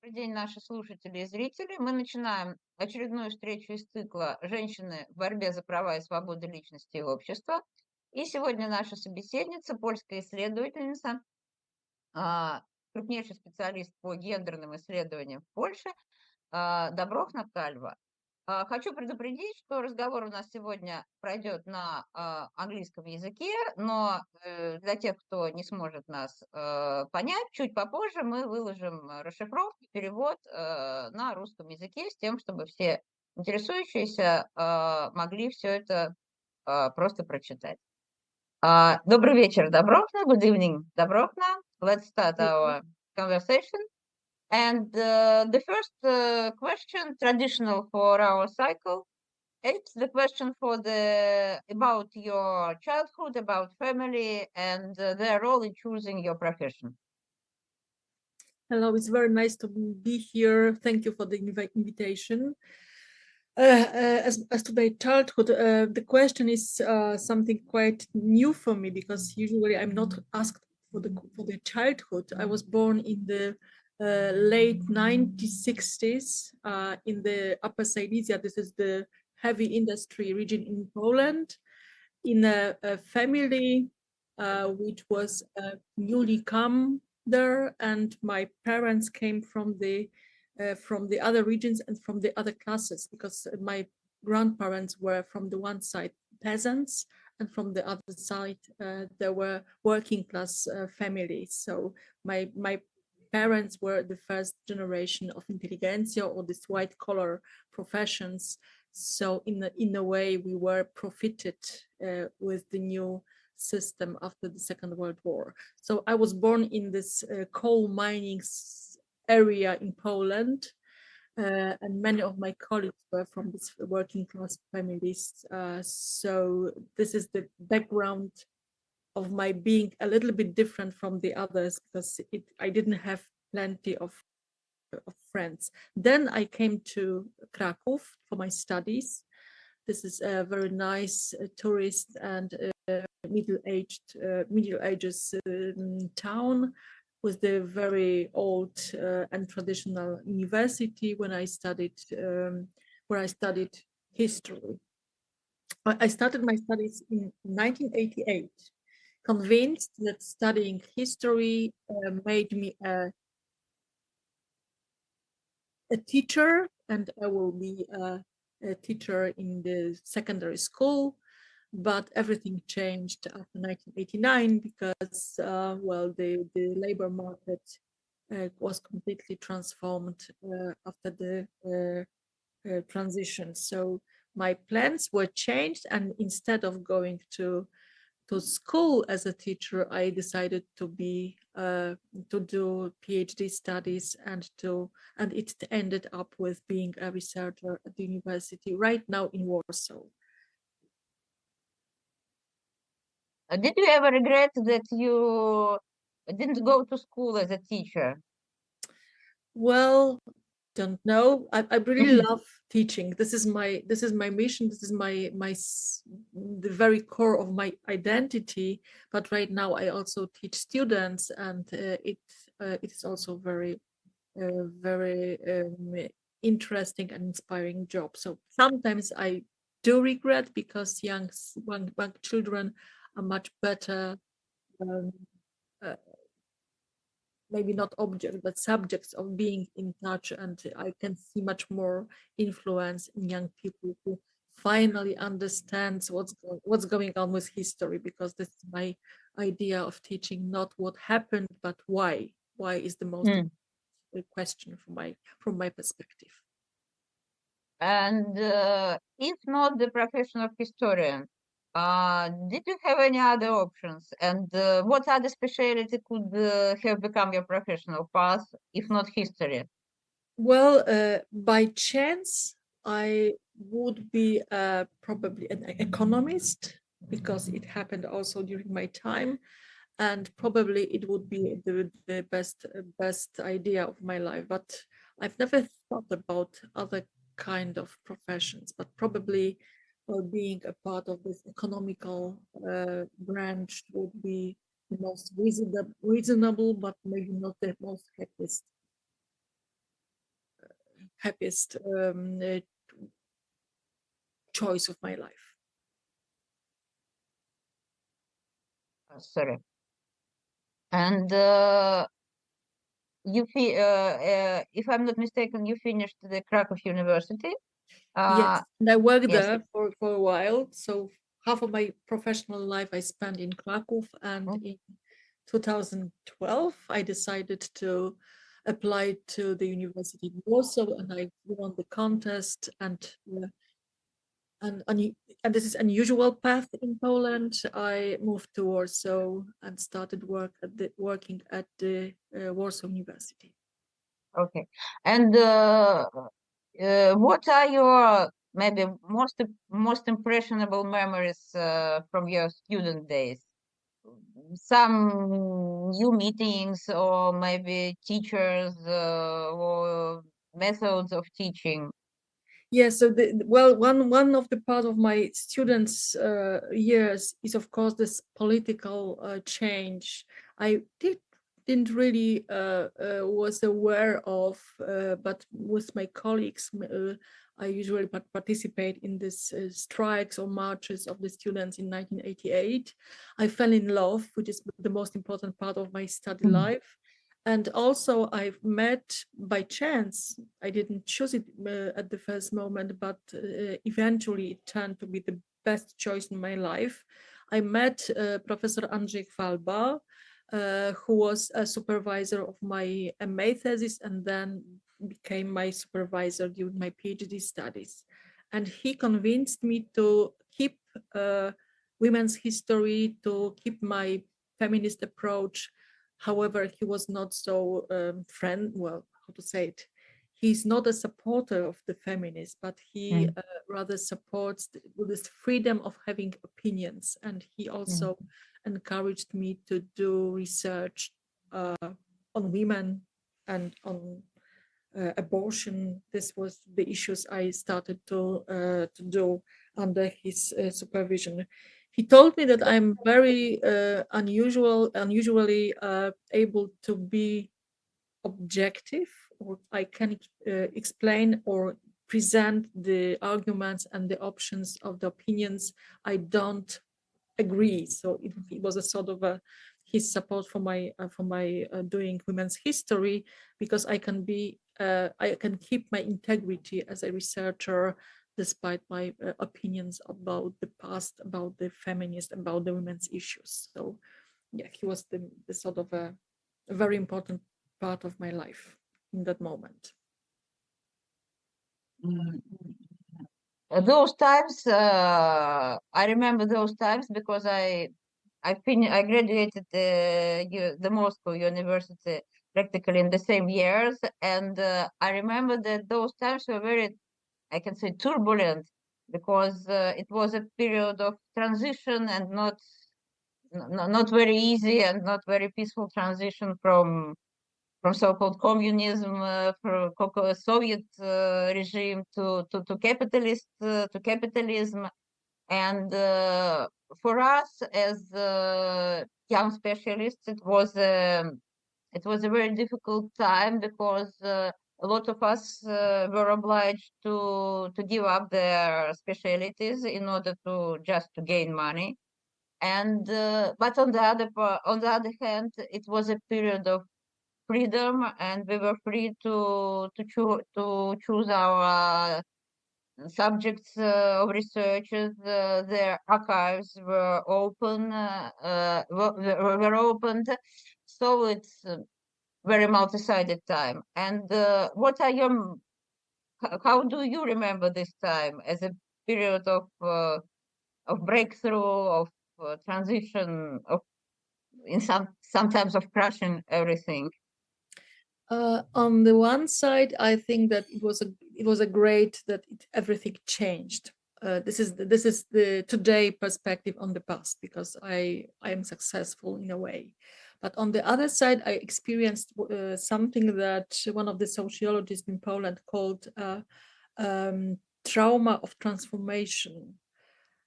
Добрый день, наши слушатели и зрители. Мы начинаем очередную встречу из цикла «Женщины в борьбе за права и свободы личности и общества». И сегодня наша собеседница, польская исследовательница, а, крупнейший специалист по гендерным исследованиям в Польше, Доброхна Кальва. Хочу предупредить, что разговор у нас сегодня пройдет на английском языке, но для тех, кто не сможет нас понять, чуть попозже мы выложим расшифровку, перевод на русском языке с тем, чтобы все интересующиеся могли все это просто прочитать. Добрый вечер, Доброхна. Good evening, Доброхна. Let's start our conversation. And the first question, traditional for our cycle, it's the question about your childhood, about family, and their role in choosing your profession. Hello, it's very nice to be here. Thank you for the invitation. As to my childhood, the question is something quite new for me because usually I'm not asked for the childhood. I was born in the late 1960s in the Upper Silesia. This is the heavy industry region in Poland, in a family which was newly come there, and my parents came from the other regions and from the other classes, because my grandparents were from the one side peasants and from the other side there were working class families. So my parents were the first generation of intelligentsia, or this white collar professions. So in a way we were profited with the new system after the Second World War. So I was born in this coal mining area in Poland, and many of my colleagues were from this working class families. So this is the background of my being a little bit different from the others, because I didn't have plenty of friends. Then I came to Kraków for my studies. This is a very nice tourist and middle ages town with the very old and traditional university where I studied history. I started my studies in 1988, convinced that studying history made me a teacher, and I will be a teacher in the secondary school. But everything changed after 1989 because, the labor market was completely transformed after the transition. So my plans were changed, and instead of going to school as a teacher, I decided to do PhD studies, and it ended up with being a researcher at the university right now in Warsaw. Did you ever regret that you didn't go to school as a teacher? Well, don't know. I really love teaching. This is my mission. This is the very core of my identity. But right now, I also teach students, and it is also very interesting and inspiring job. So sometimes I do regret, because young children are much better. Maybe not objects, but subjects of being in touch, and I can see much more influence in young people who finally understands what's going on with history, because this is my idea of teaching, not what happened, but why. Why is the most important question from my perspective. And if not the profession of historian, did you have any other options? And what other specialty could have become your professional path, if not history? Well, by chance, I would be probably an economist, because it happened also during my time, and probably it would be the best idea of my life. But I've never thought about other kind of professions, but probably being a part of this economical branch would be the most reasonable, but maybe not the most happiest. happiest choice of my life. Sorry. And if I'm not mistaken, you finished the Krakow University. Yes, and I worked yes. there for a while. So half of my professional life I spent in Krakow, and in 2012 I decided to apply to the university in Warsaw, and I won the contest, and this is unusual path in Poland. I moved to Warsaw and started working at the Warsaw University. Okay, and what are your maybe most impressionable memories from your student days? Some new meetings, or maybe teachers, or methods of teaching. Yeah, so one of the part of my students' years is, of course, this political change. I didn't really was aware of, but with my colleagues, I usually participate in these strikes or marches of the students in 1988. I fell in love, which is the most important part of my study life. And also I've met by chance, I didn't choose it at the first moment, but eventually it turned to be the best choice in my life. I met Professor Andrzej Falba, who was a supervisor of my MA thesis and then became my supervisor during my PhD studies. And he convinced me to keep women's history, to keep my feminist approach. However, he was not so how to say it? He's not a supporter of the feminists, but he rather supports this freedom of having opinions. And he also encouraged me to do research on women and on abortion. This was the issues I started to do under his supervision. He told me that I'm very unusually able to be objective, or I can explain or present the arguments and the options of the opinions I don't agree. So it was a sort of his support for my doing women's history, because I can keep my integrity as a researcher despite my opinions about the past, about the feminist, about the women's issues. So yeah, he was the sort of a very important part of my life in that moment. Those times, I remember those times because I graduated the Moscow University practically in the same years, and I remember that those times were very, I can say, turbulent, because it was a period of transition, and not very easy and not very peaceful transition from so-called communism, from Soviet regime to capitalism. And for us as young specialists, it was a very difficult time, because a lot of us were obliged to give up their specialties in order to gain money. And but on the other hand, it was a period of freedom, and we were free to choose our subjects of researches. Their archives were were opened, so it's a very multi-sided time. And how do you remember this time as a period of breakthrough, of transition, of sometimes of crushing everything? On the one side, I think that it was a great that everything changed. This is the today perspective on the past, because I am successful in a way. But on the other side, I experienced something that one of the sociologists in Poland called trauma of transformation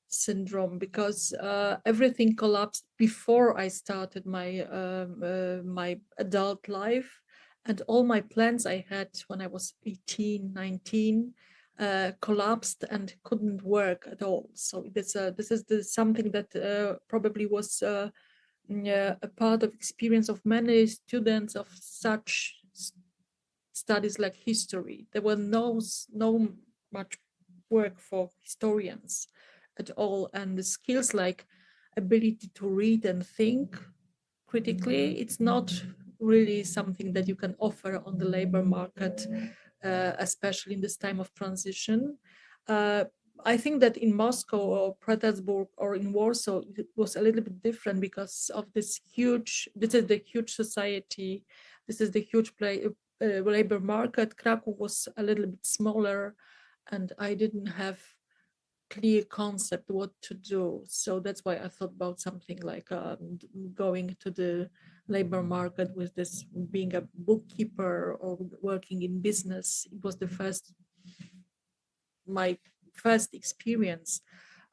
syndrome, because everything collapsed before I started my my adult life. And all my plans I had when I was 18, 19 collapsed and couldn't work at all. So this is something that probably was a part of experience of many students of such studies like history. There were no much work for historians at all, and the skills like ability to read and think critically, it's not really something that you can offer on the labor market, especially in this time of transition. I think that in Moscow or Petersburg or in Warsaw, it was a little bit different because of this is the huge society, this is the huge labor market. Krakow was a little bit smaller, and I didn't have clear concept what to do. So that's why I thought about something like going to the labor market with this, being a bookkeeper or working in business. It was my first experience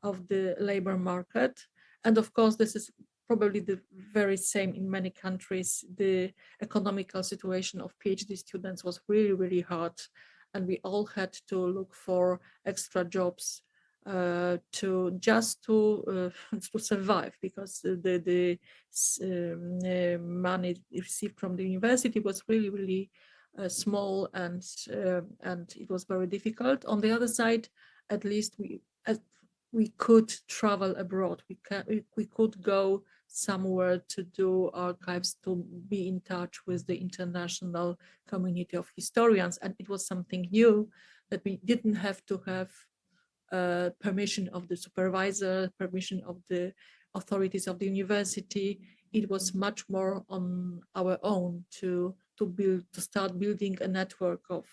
of the labor market. And of course, this is probably the very same in many countries. The economical situation of PhD students was really, really hard. And we all had to look for extra jobs to survive, because the money received from the university was really, really small, and it was very difficult. On the other side, at least we could travel abroad. We could go somewhere to do archives, to be in touch with the international community of historians, and it was something new, that we didn't have to have permission of the supervisor, permission of the authorities of the university. It was much more on our own to start building a network of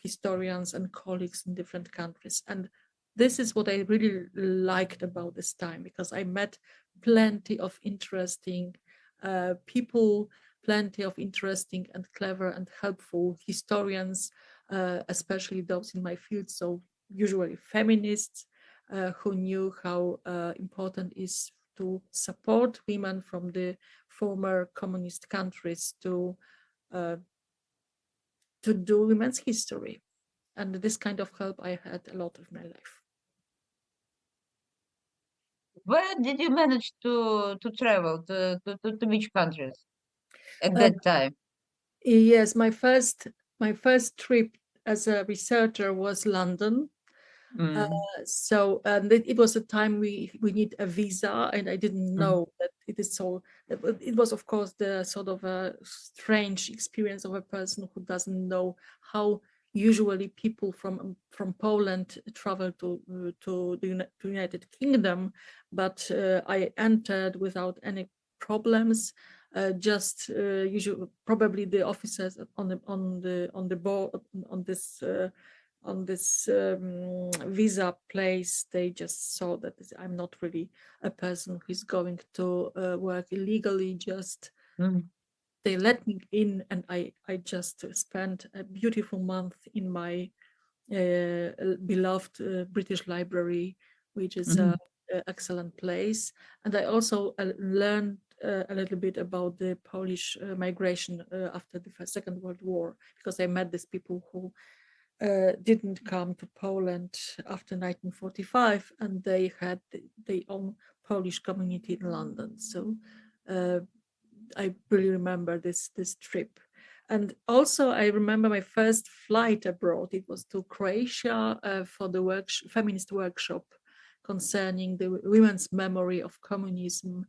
historians and colleagues in different countries. And this is what I really liked about this time, because I met plenty of interesting people, plenty of interesting and clever and helpful historians, especially those in my field. So usually feminists who knew how important is to support women from the former communist countries to do women's history. And this kind of help I had a lot of my life. Where did you manage to travel to which countries at that time? Yes, my first trip as a researcher was London. So it was a time we need a visa, and I didn't know that it is so. It was, of course, the sort of a strange experience of a person who doesn't know how usually people from Poland travel to the United Kingdom. But I entered without any problems. Just usually, probably the officers on the board on this visa place, they just saw that I'm not really a person who's going to work illegally. Just they let me in, and I just spent a beautiful month in my beloved British Library, which is an excellent place. And I also learned a little bit about the Polish migration after the Second World War, because I met these people who didn't come to Poland after 1945, and they had their own Polish community in London. So I really remember this trip. And also I remember my first flight abroad. It was to Croatia for the feminist workshop concerning the women's memory of communism.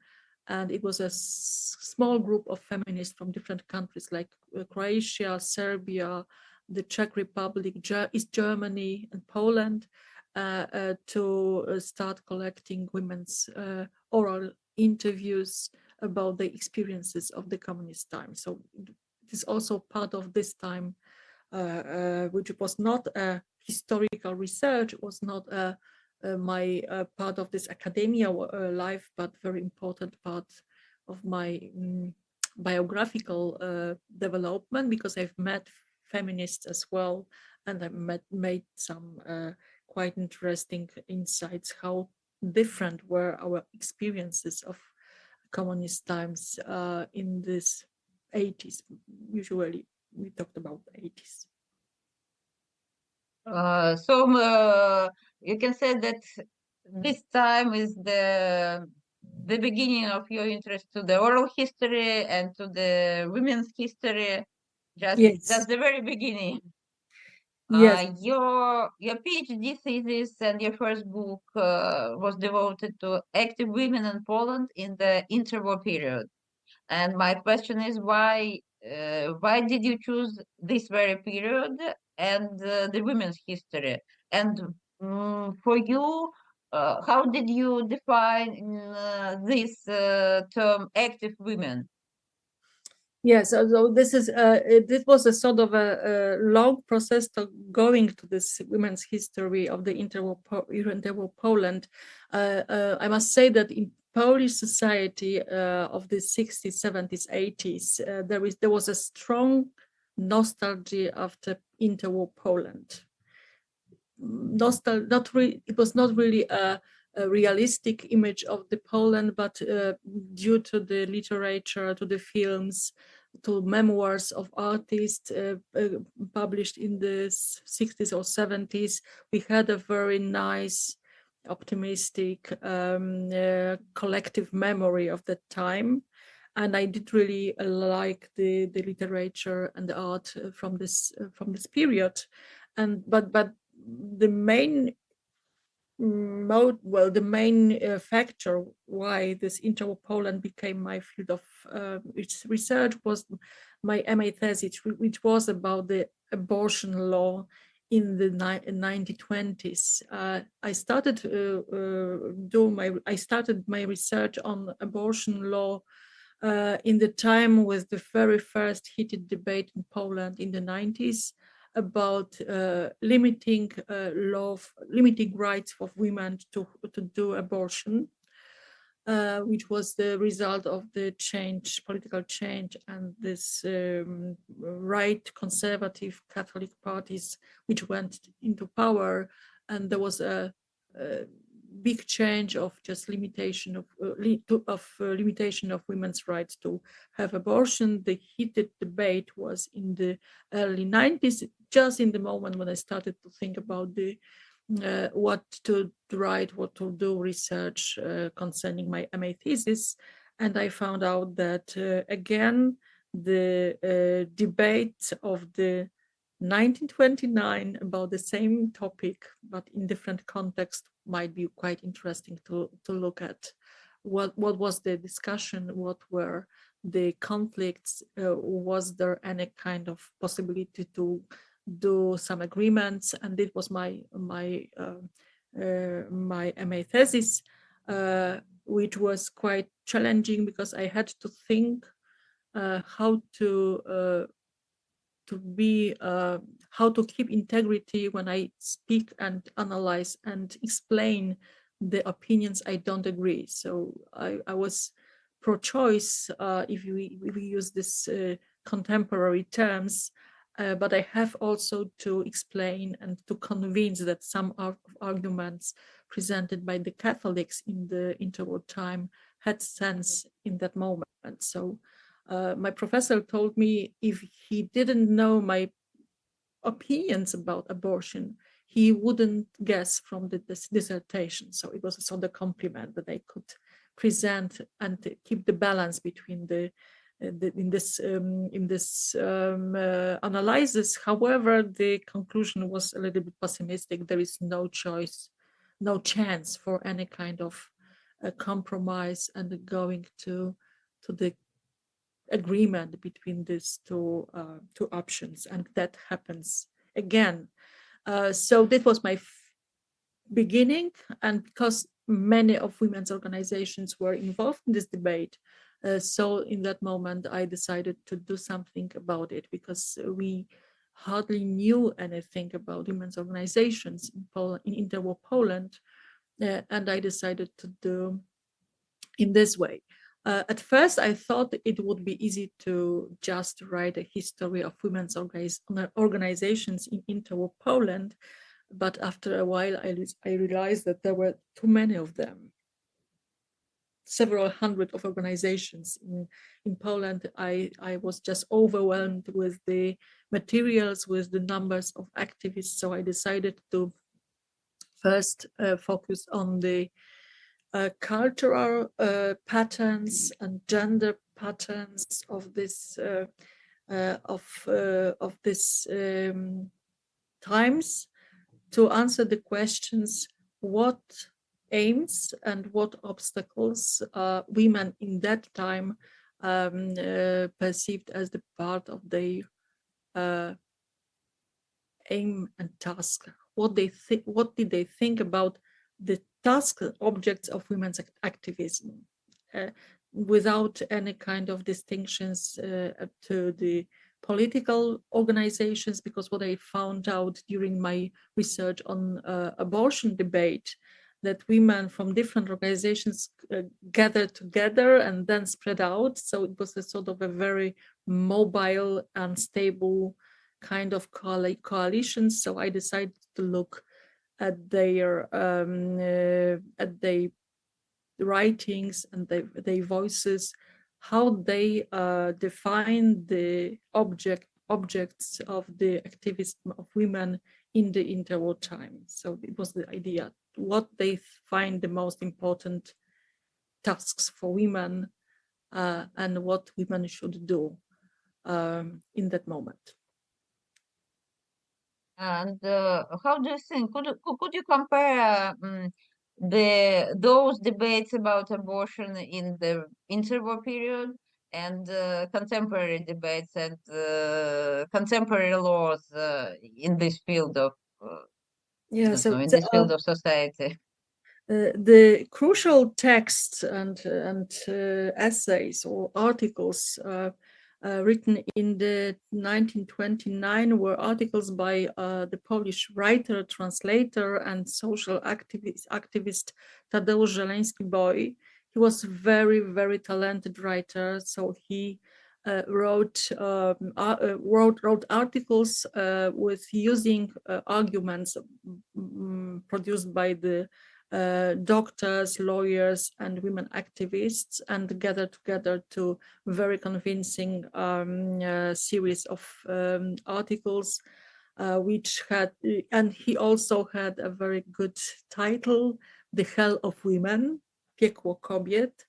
And it was a small group of feminists from different countries like Croatia, Serbia, the Czech Republic, East Germany, and Poland, to start collecting women's oral interviews about the experiences of the communist time. So it is also part of this time, which was not a historical research, was not my part of this academia life, but very important part of my biographical development, because I've met feminists as well, and I made some quite interesting insights how different were our experiences of communist times in this 80s. Usually we talked about 80s. So you can say that this time is the beginning of your interest to the oral history and to the women's history, just Yes. the very beginning. Yes. Your PhD thesis and your first book was devoted to active women in Poland in the interwar period. And my question is why did you choose this very period and the women's history? And for you, how did you define this term active women? Yes, so this was a sort of a long process to going to this women's history of the interwar Poland. I must say that in Polish society of the 60s, 70s, 80s, there was a strong nostalgia after interwar Poland. It was not really a realistic image of the Poland, but due to the literature, to the films, to memoirs of artists published in the 60s or 70s, we had a very nice, optimistic collective memory of that time. And I did really like the literature and the art from this period. And but the main the main factor why this interwar Poland became my field of research was my MA thesis, which was about the abortion law in the 1920s. I started my research on abortion law in the time with the very first heated debate in Poland in the 90s about limiting rights of women to do abortion, which was the result of the political change, and this right conservative Catholic parties which went into power, and there was a big change of just limitation of limitation of women's rights to have abortion. The heated debate was in the early 90s, just in the moment when I started to think about the what to write, what to do research concerning my MA thesis, and I found out that again the debate of the 1929 about the same topic but in different context might be quite interesting to look at. What was the discussion, what were the conflicts, was there any kind of possibility to do some agreements? And it was my MA thesis, which was quite challenging because I had to think how to how to keep integrity when I speak and analyze and explain the opinions I don't agree. So I was pro-choice, if we use this contemporary terms, but I have also to explain and to convince that some arguments presented by the Catholics in the interwar time had sense in that moment. So my professor told me if he didn't know my opinions about abortion, he wouldn't guess from this dissertation. So it was a sort of compliment that I could present and keep the balance between in this analysis. However, the conclusion was a little bit pessimistic. There is no chance for any kind of compromise and going to the agreement between these two options, and that happens again. So that was my beginning, and because many of women's organizations were involved in this debate, so in that moment I decided to do something about it, because we hardly knew anything about women's organizations in Poland, in interwar Poland, and I decided to do in this way. At first, I thought it would be easy to just write a history of women's organizations in interwar Poland, but after a while, I realized that there were too many of them. several hundred of organizations in Poland. I was just overwhelmed with the materials, with the numbers of activists. So I decided to first focus on the cultural patterns and gender patterns of this times, to answer the questions: what aims and what obstacles women in that time perceived as the part of their aim and task. What did they think about the task objects of women's activism, without any kind of distinctions to the political organizations? Because what I found out during my research on abortion debate, that women from different organizations gathered together and then spread out. So it was a sort of a very mobile and stable kind of coalition. So I decided to look at their writings and their voices, how they define the objects of the activism of women in the interwar time. So it was the idea, what they find the most important tasks for women, and what women should do in that moment. And how do you think, could you compare those debates about abortion in the interwar period and contemporary debates and contemporary laws in this field of Yeah, so in this field of society? The crucial texts and essays or articles written in the 1929 were articles by the Polish writer, translator, and social activist Tadeusz Żeleński-Boj. He was very, very talented writer. So he wrote articles with using arguments produced by the doctors, lawyers, and women activists, and gathered together to very convincing series of articles, which had, and he also had a very good title, The Hell of Women, Piekło Kobiet,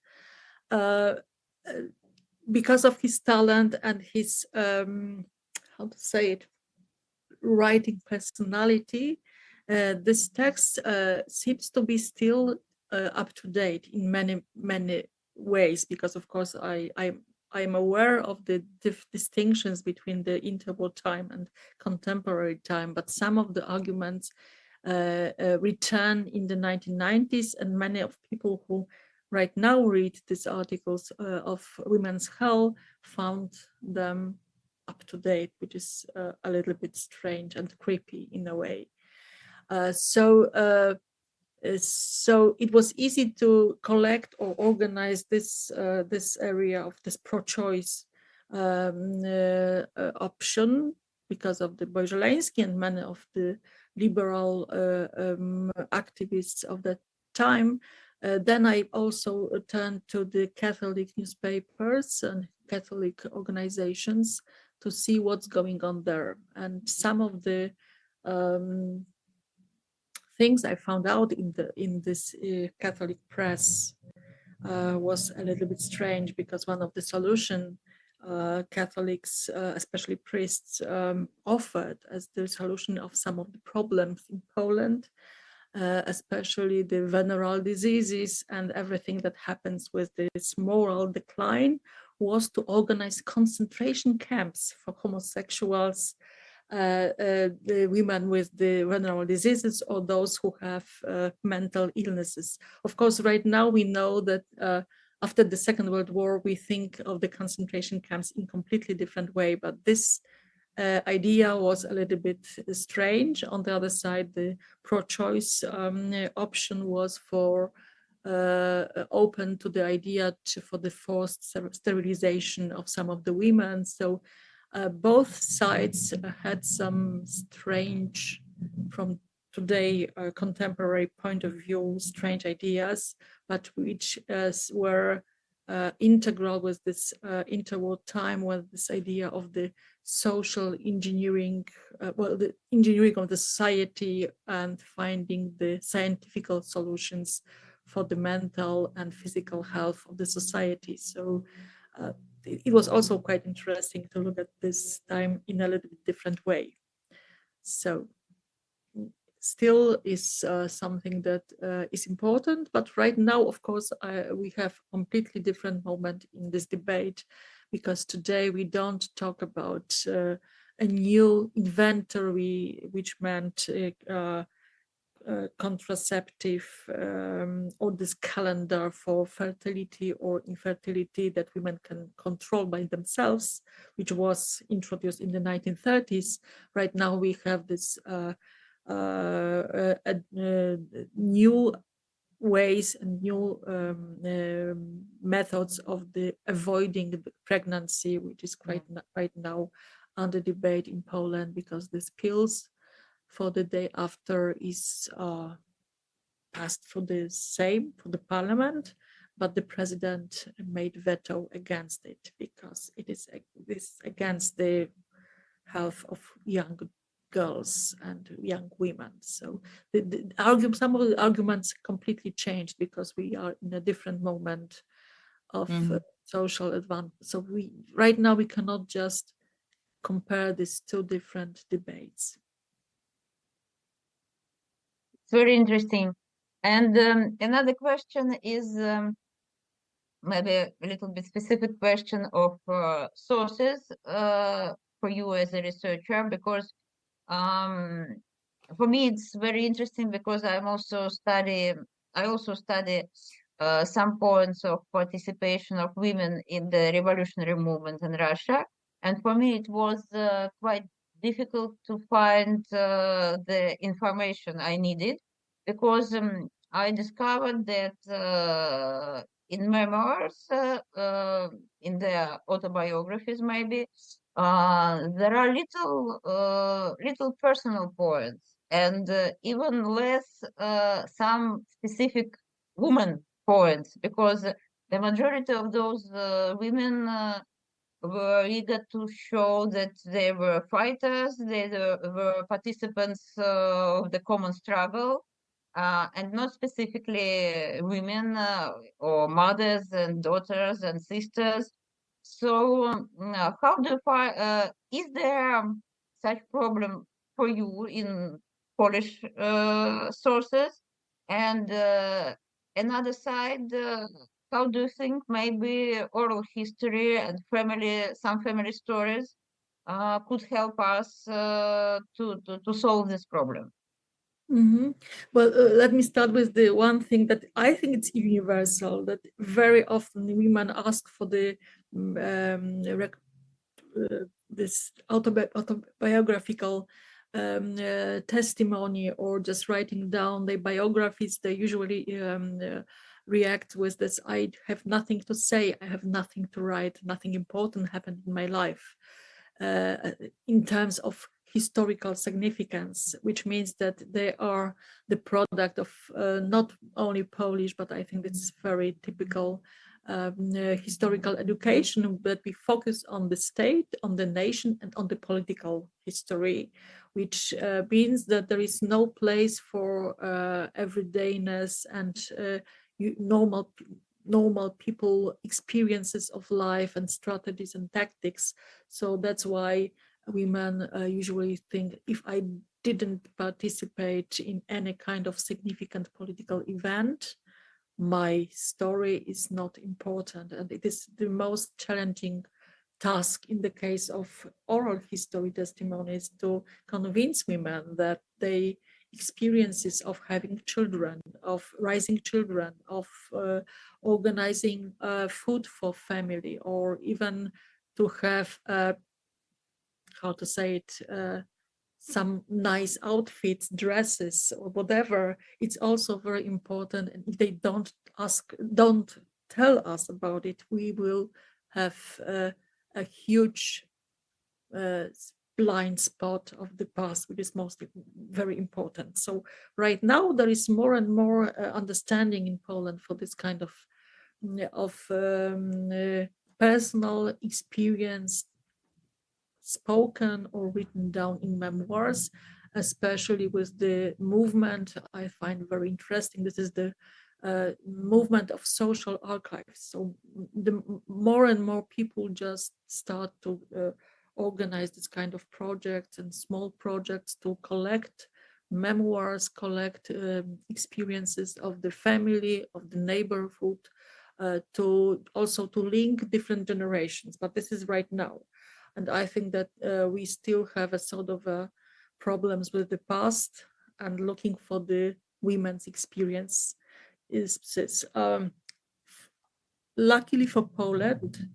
because of his talent and his, how to say it, writing personality. This text seems to be still up to date in many ways, because of course I'm aware of the distinctions between the interwar time and contemporary time, but some of the arguments return in the 1990s, and many of people who right now read these articles of Women's Hell found them up to date, which is a little bit strange and creepy in a way. So it was easy to collect or organize this area of this pro-choice option because of the Żeleński and many of the liberal activists of that time. Then I also turned to the Catholic newspapers and Catholic organizations to see what's going on there. And some of the things I found out in this Catholic press was a little bit strange, because one of the solution Catholics, especially priests, offered as the solution of some of the problems in Poland, especially the venereal diseases and everything that happens with this moral decline, was to organize concentration camps for homosexuals, the women with the venereal diseases, or those who have mental illnesses. Of course, right now we know that after the Second World War, we think of the concentration camps in completely different way, but this idea was a little bit strange. On the other side, the pro-choice option was for open to the idea for the forced sterilization of some of the women. So both sides had some strange, from today contemporary point of view, strange ideas, but which were integral with this interwar time, with this idea of the social engineering, the engineering of the society and finding the scientific solutions for the mental and physical health of the society. So it was also quite interesting to look at this time in a little bit different way. So still is something that is important, but right now, of course, we have completely different moment in this debate, because today we don't talk about a new inventory, which meant contraceptive or this calendar for fertility or infertility that women can control by themselves, which was introduced in the 1930s. Right now we have this new ways and new methods of the avoiding the pregnancy, which is quite right now under debate in Poland, because these pills for the day after is passed for the Sejm, for the parliament, but the president made veto against it because it is against the health of young girls and young women. So some of the arguments completely changed because we are in a different moment of social advance. So right now we cannot just compare these two different debates. It's very interesting. And another question is maybe a little bit specific question of sources for you as a researcher, because for me it's very interesting, because I also study some points of participation of women in the revolutionary movement in Russia, and for me it was quite difficult to find the information I needed, because I discovered that in memoirs, in their autobiographies maybe, there are little personal points, and even less some specific woman points, because the majority of those women were eager to show that they were fighters, they were participants of the common struggle, and not specifically women or mothers and daughters and sisters. So how do you find, is there such problem for you in Polish sources? And another side, how do you think maybe oral history and some family stories could help us to solve this problem? Well, let me start with the one thing that I think it's universal, that very often women ask for the this autobiographical testimony, or just writing down their biographies. They usually react with this: I have nothing to say, I have nothing to write, nothing important happened in my life in terms of historical significance, which means that they are the product of not only Polish, but I think it's very typical historical education, but we focus on the state, on the nation, and on the political history, which means that there is no place for everydayness and normal people experiences of life and strategies and tactics. So that's why women usually think, if I didn't participate in any kind of significant political event, my story is not important. And it is the most challenging task in the case of oral history testimonies, to convince women that they experiences of having children, of raising children, of organizing food for family, or even to have how to say it, some nice outfits, dresses, or whatever. It's also very important. And if they don't tell us about it, we will have a huge blind spot of the past, which is mostly very important. So right now there is more and more understanding in Poland for this kind of personal experience, spoken or written down in memoirs, especially with the movement I find very interesting. This is the movement of social archives. So the more and more people just start to organize this kind of projects and small projects to collect memoirs, collect experiences of the family, of the neighborhood, to also to link different generations. But this is right now. And I think that we still have a sort of problems with the past and looking for the women's experience. Luckily for Poland,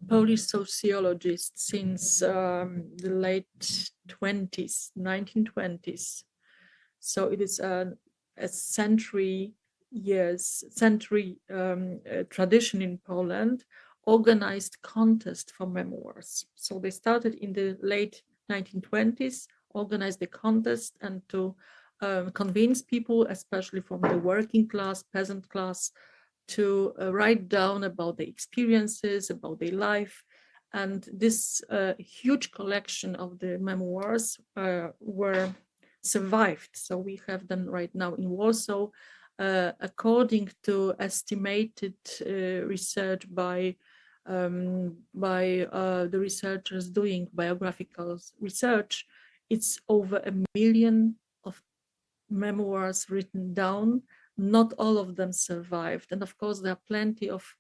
Polish sociologists since the late 1920s. So it is a century tradition in Poland, organized contest for memoirs. So they started in the late 1920s, organized the contest and to convince people, especially from the working class, peasant class, to write down about their experiences, about their life. And this huge collection of the memoirs were survived. So we have them right now in Warsaw, according to estimated research by the researchers doing biographical research. It's over 1 million of memoirs written down. Not all of them survived. And of course, there are plenty of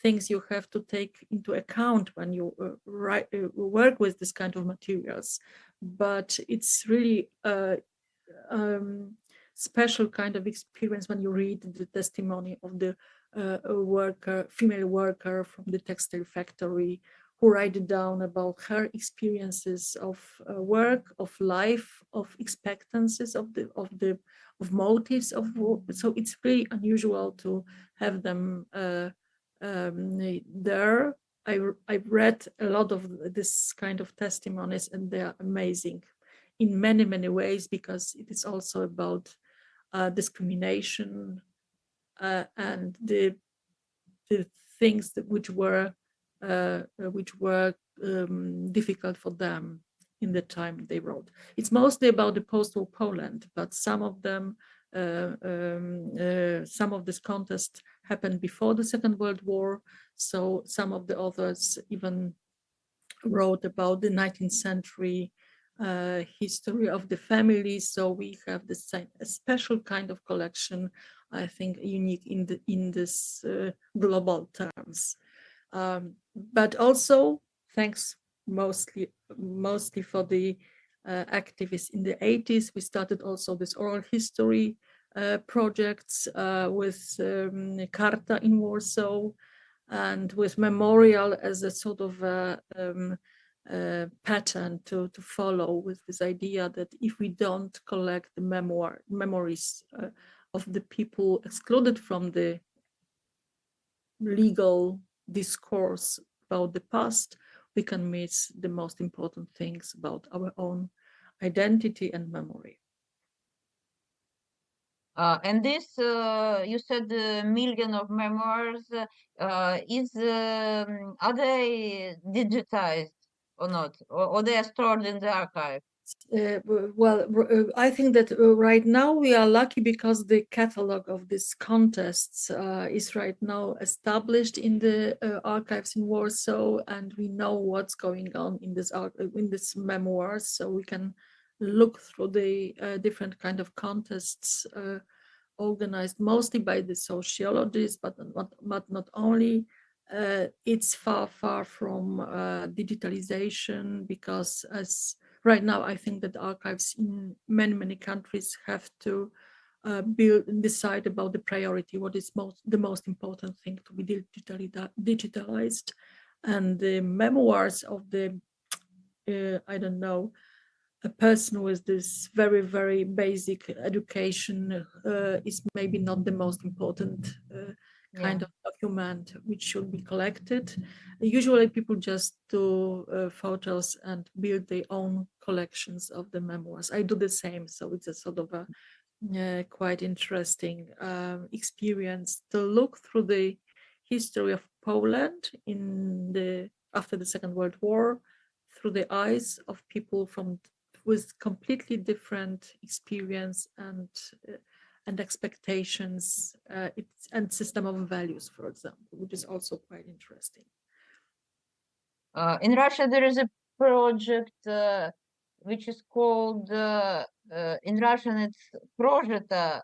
things you have to take into account when you work with this kind of materials. But it's really special kind of experience when you read the testimony of the female worker from the textile factory, who write down about her experiences of work, of life, of expectancies, of motives of work. So it's really unusual to have them there. I've read a lot of this kind of testimonies, and they are amazing in many, many ways, because it is also about discrimination and the things which were difficult for them in the time they wrote. It's mostly about the post-war Poland, but some of them, some of this contest happened before the Second World War. So some of the authors even wrote about the 19th century history of the family. So we have this a special kind of collection, I think, unique in this global terms. But also thanks mostly for the activists in the 80s. We started also this oral history projects with Karta in Warsaw, and with Memorial as a sort of pattern to follow, with this idea that if we don't collect the memories of the people excluded from the legal discourse about the past, we can miss the most important things about our own identity and memory. And this, you said, million of memoirs, are they digitized or not? Or they are stored in the archive? I think that right now we are lucky because the catalog of these contests is right now established in the archives in Warsaw, and we know what's going on in this memoirs, so we can look through the different kind of contests organized mostly by the sociologists, but not only. It's far from digitalization, because as right now, I think that archives in many countries have to build and decide about the priority, what is the most important thing to be digitalized. And the memoirs of the, I don't know, a person with this very basic education is maybe not the most important kind of document which should be collected. Usually people just do photos and build their own collections of the memoirs. I do the same, so it's a sort of a quite interesting experience to look through the history of Poland after the Second World War through the eyes of people with completely different experience and expectations and system of values, for example, which is also quite interesting. In Russia, there is a project which is called, in Russian, it's Прожито.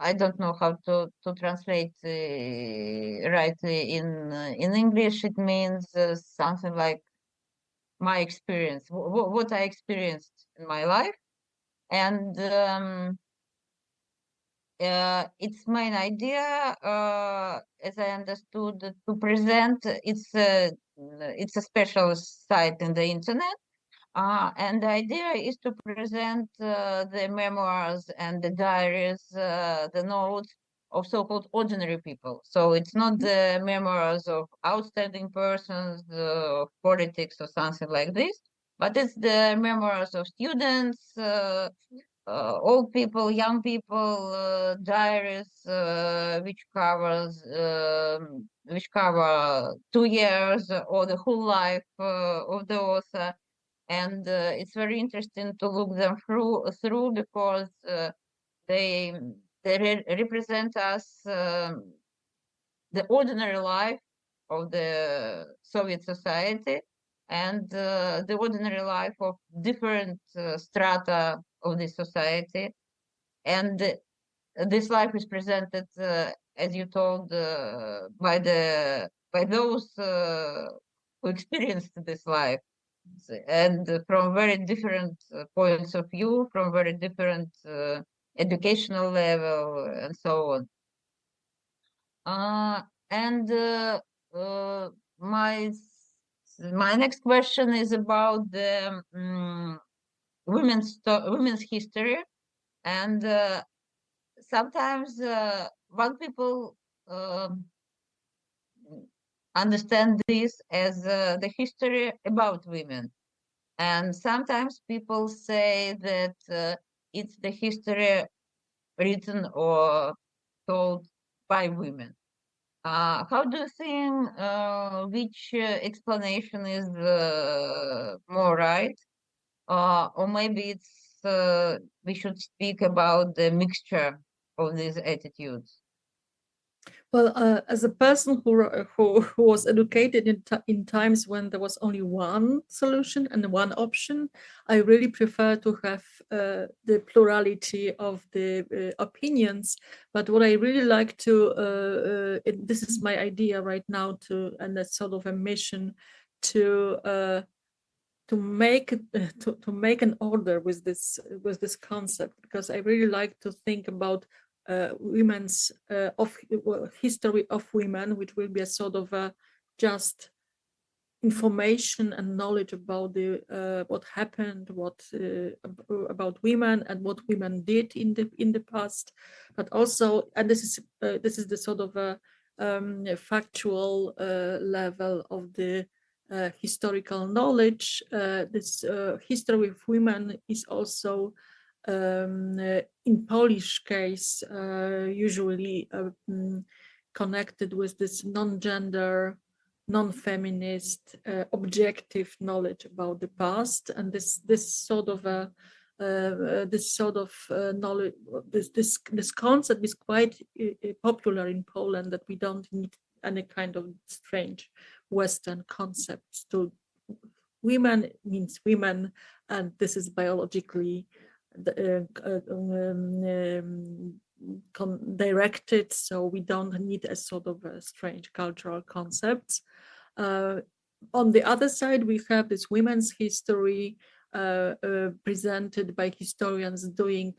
I don't know how to translate rightly in English. It means something like my experience, what I experienced in my life. And its main idea, as I understood, to present, it's a special site in the internet. And the idea is to present the memoirs and the diaries, the notes of so-called ordinary people. So it's not the memoirs of outstanding persons, of politics or something like this, but it's the memoirs of students, old people, young people, diaries, which cover 2 years or the whole life of the author. And it's very interesting to look them through because they represent us the ordinary life of the Soviet society and the ordinary life of different strata of the society. And this life is presented, as you told, by those who experienced this life, and from very different points of view, from very different educational level, and so on. And my next question is about the women's history, and sometimes one people understand this as the history about women, and sometimes people say that it's the history written or told by women. How do you think which explanation is more right? Or maybe it's we should speak about the mixture of these attitudes. Well, as a person who was educated in times when there was only one solution and one option, I really prefer to have the plurality of the opinions. But what I really like to, this is my idea right now, and that's sort of a mission to make an order with this concept, because I really like to think about women's history of women, which will be a sort of just information and knowledge about what happened, about women and what women did in the past, but also, and this is the sort of a factual level of the historical knowledge. This history of women is also in Polish case usually connected with this non-gender, non-feminist, objective knowledge about the past, and this sort of knowledge, this concept is quite popular in Poland, that we don't need any kind of strange Western concepts. To women means women, and this is biologically directed, so we don't need a sort of a strange cultural concepts. On the other side, we have this women's history presented by historians doing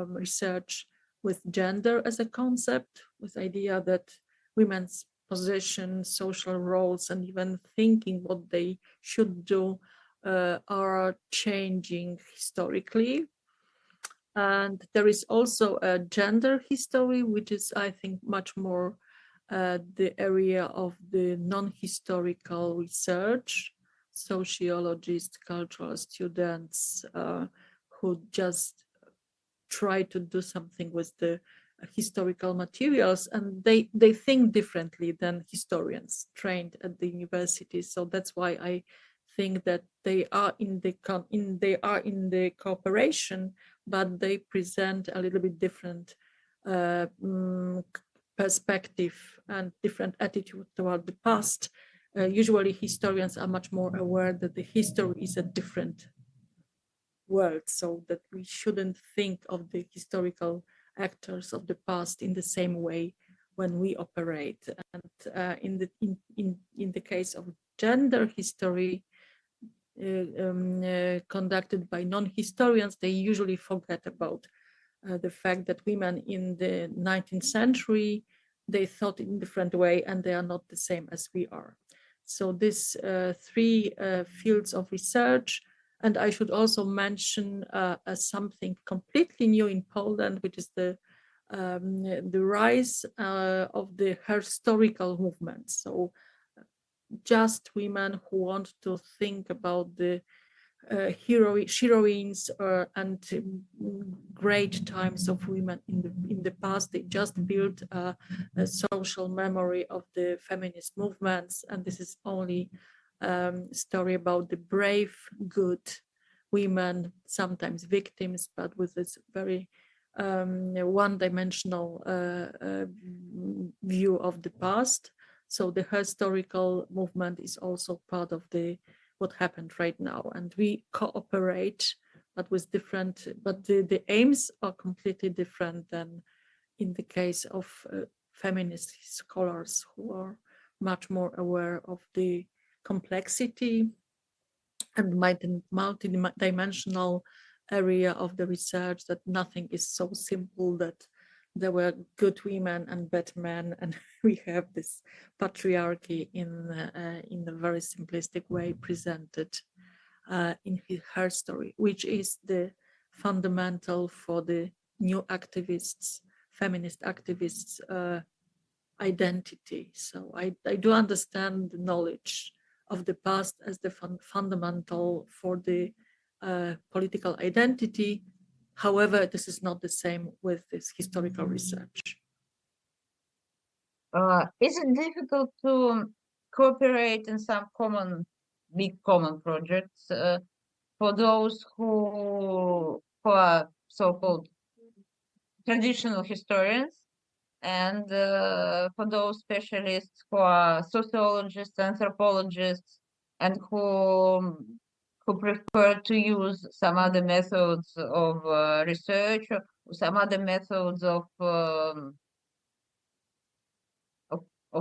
research with gender as a concept, with the idea that women's position, social roles, and even thinking what they should do are changing historically. And there is also a gender history, which is, I think, much more the area of the non-historical research, sociologists, cultural students who just try to do something with the historical materials, and they think differently than historians trained at the university. So that's why I think that they are in the cooperation, but they present a little bit different perspective and different attitude toward the past. Usually historians are much more aware that the history is a different world, so that we shouldn't think of the historical actors of the past in the same way when we operate. And in the case of gender history conducted by non-historians, they usually forget about the fact that women in the 19th century, they thought in a different way, and they are not the same as we are. So these three fields of research. And I should also mention something completely new in Poland, which is the rise of the historical movement. So just women who want to think about the heroines and great times of women in the past. They just built a social memory of the feminist movements, and this is only story about the brave, good women, sometimes victims, but with this very one-dimensional view of the past. So the historical movement is also part of what happened right now, and we cooperate, but with different. But the aims are completely different than in the case of feminist scholars who are much more aware of the complexity and multi-dimensional area of the research, that nothing is so simple that there were good women and bad men, and we have this patriarchy in a very simplistic way presented in her story, which is the fundamental for the new activists, feminist activists, identity. So I do understand the knowledge of the past as the fundamental for the political identity. However, this is not the same with this historical research. Is it difficult to cooperate in some big common projects for those who are so-called traditional historians, and for those specialists who are sociologists, anthropologists, and who prefer to use some other methods of research or some other methods of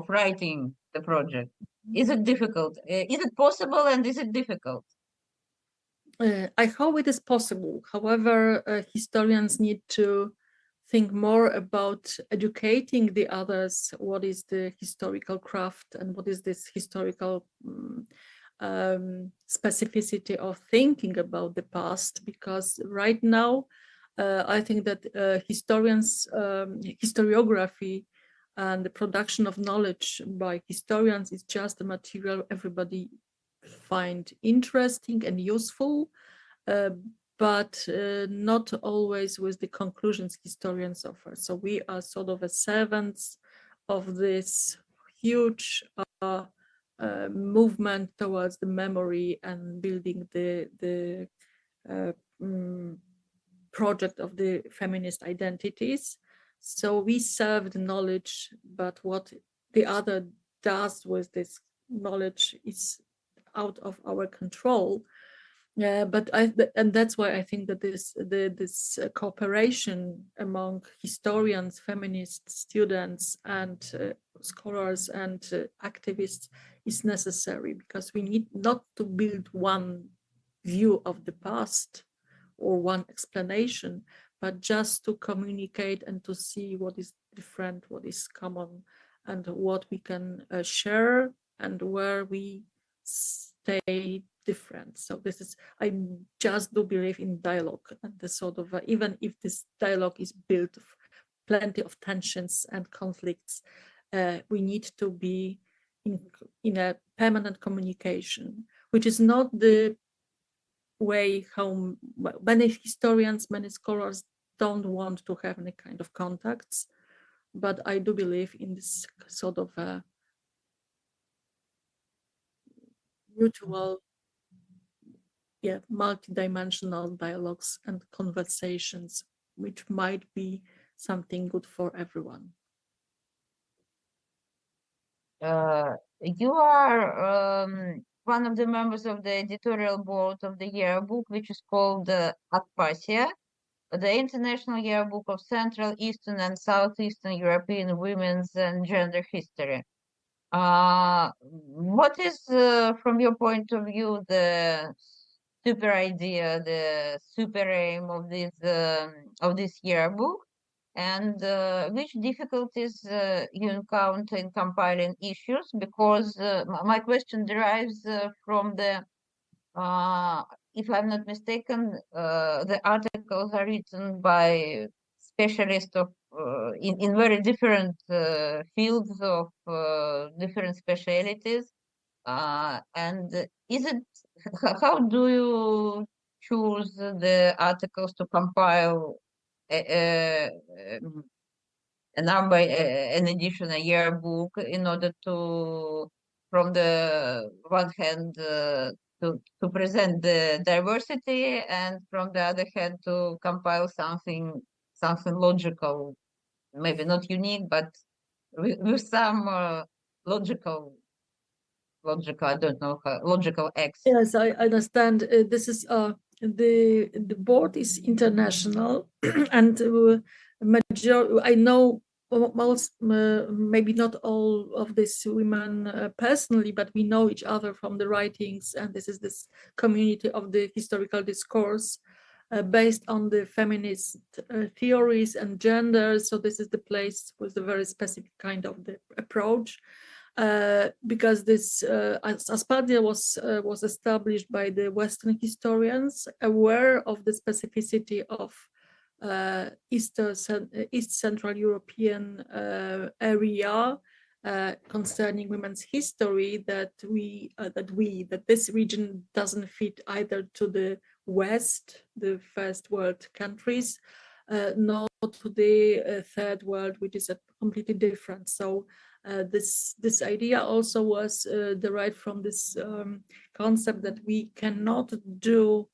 writing the project? Is it difficult? Is it possible, and is it difficult? I hope it is possible. However, historians need to think more about educating the others. What is the historical craft, and what is this historical specificity of thinking about the past? Because right now, I think that historians, historiography, and the production of knowledge by historians is just a material everybody find interesting and useful, but not always with the conclusions historians offer. So we are sort of servants of this huge movement towards the memory and building the project of the feminist identities. So we serve the knowledge, but what the other does with this knowledge is out of our control. And that's why I think that this cooperation among historians, feminist students, and scholars and activists is necessary, because we need not to build one view of the past or one explanation, but just to communicate and to see what is different, what is common, and what we can share, and where we stay different. So this is, I just do believe in dialogue, and the sort of even if this dialogue is built of plenty of tensions and conflicts, we need to be in a permanent communication, which is not the way how many historians, many scholars don't want to have any kind of contacts. But I do believe in this sort of mutual, multidimensional dialogues and conversations, which might be something good for everyone. You are one of the members of the editorial board of the yearbook, which is called Atpasia, the International Yearbook of Central, Eastern, and Southeastern European Women's and Gender History. What is, from your point of view, the super idea, the super aim of this yearbook, and which difficulties you encounter in compiling issues? Because my question derives from the, if I'm not mistaken, the articles are written by specialists of in very different fields of different specialities. And is it, how do you choose the articles to compile a number, an edition, a yearbook, in order to, from the one hand, to present the diversity, and from the other hand, to compile something logical, maybe not unique, but with some logical, I don't know, logical X. Yes, I understand. This is the board is international, and I know most, maybe not all of these women personally, but we know each other from the writings, and this community of the historical discourse based on the feminist theories and gender. So this is the place with a very specific kind of the approach. Because this Aspadia was established by the Western historians aware of the specificity of East Central European area concerning women's history, that this region doesn't fit either to the West, the first world countries, nor to the third world, which is completely different. So this idea also was derived from this concept that we cannot do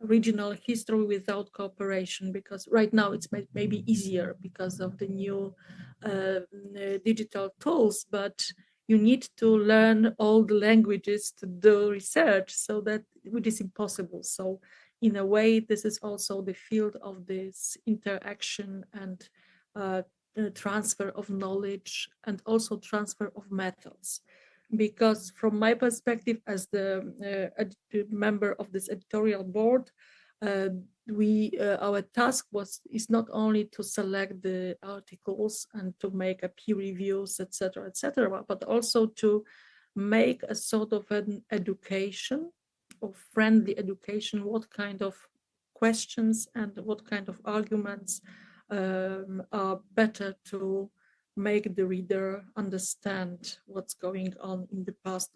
regional history without cooperation, because right now it's maybe easier because of the new digital tools, but you need to learn all the languages to do research, so that it is impossible. So in a way, this is also the field of this interaction and transfer of knowledge, and also transfer of methods. Because from my perspective as the member of this editorial board, our task is not only to select the articles and to make a peer reviews, etc., but also to make a sort of an education, or friendly education, what kind of questions and what kind of arguments are better to make the reader understand what's going on in the past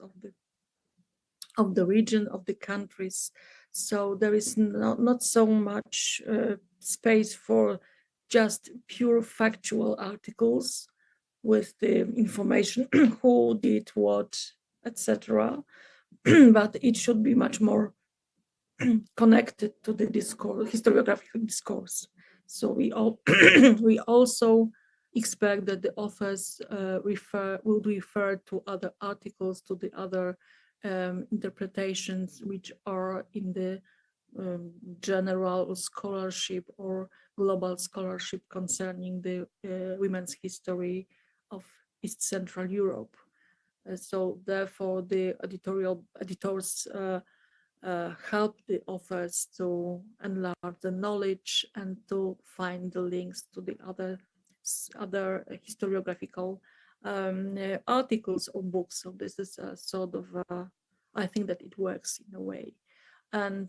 of the region, of the countries. So there is not so much space for just pure factual articles with the information who did what, etc. But it should be much more connected to the discourse, historiographical discourse. So we also expect that the authors will refer to other articles, to the other interpretations which are in the general scholarship or global scholarship concerning the women's history of East Central Europe. So therefore, the editors help the authors to enlarge the knowledge and to find the links to the other historiographical articles or books. So this is a sort of I think that it works in a way, and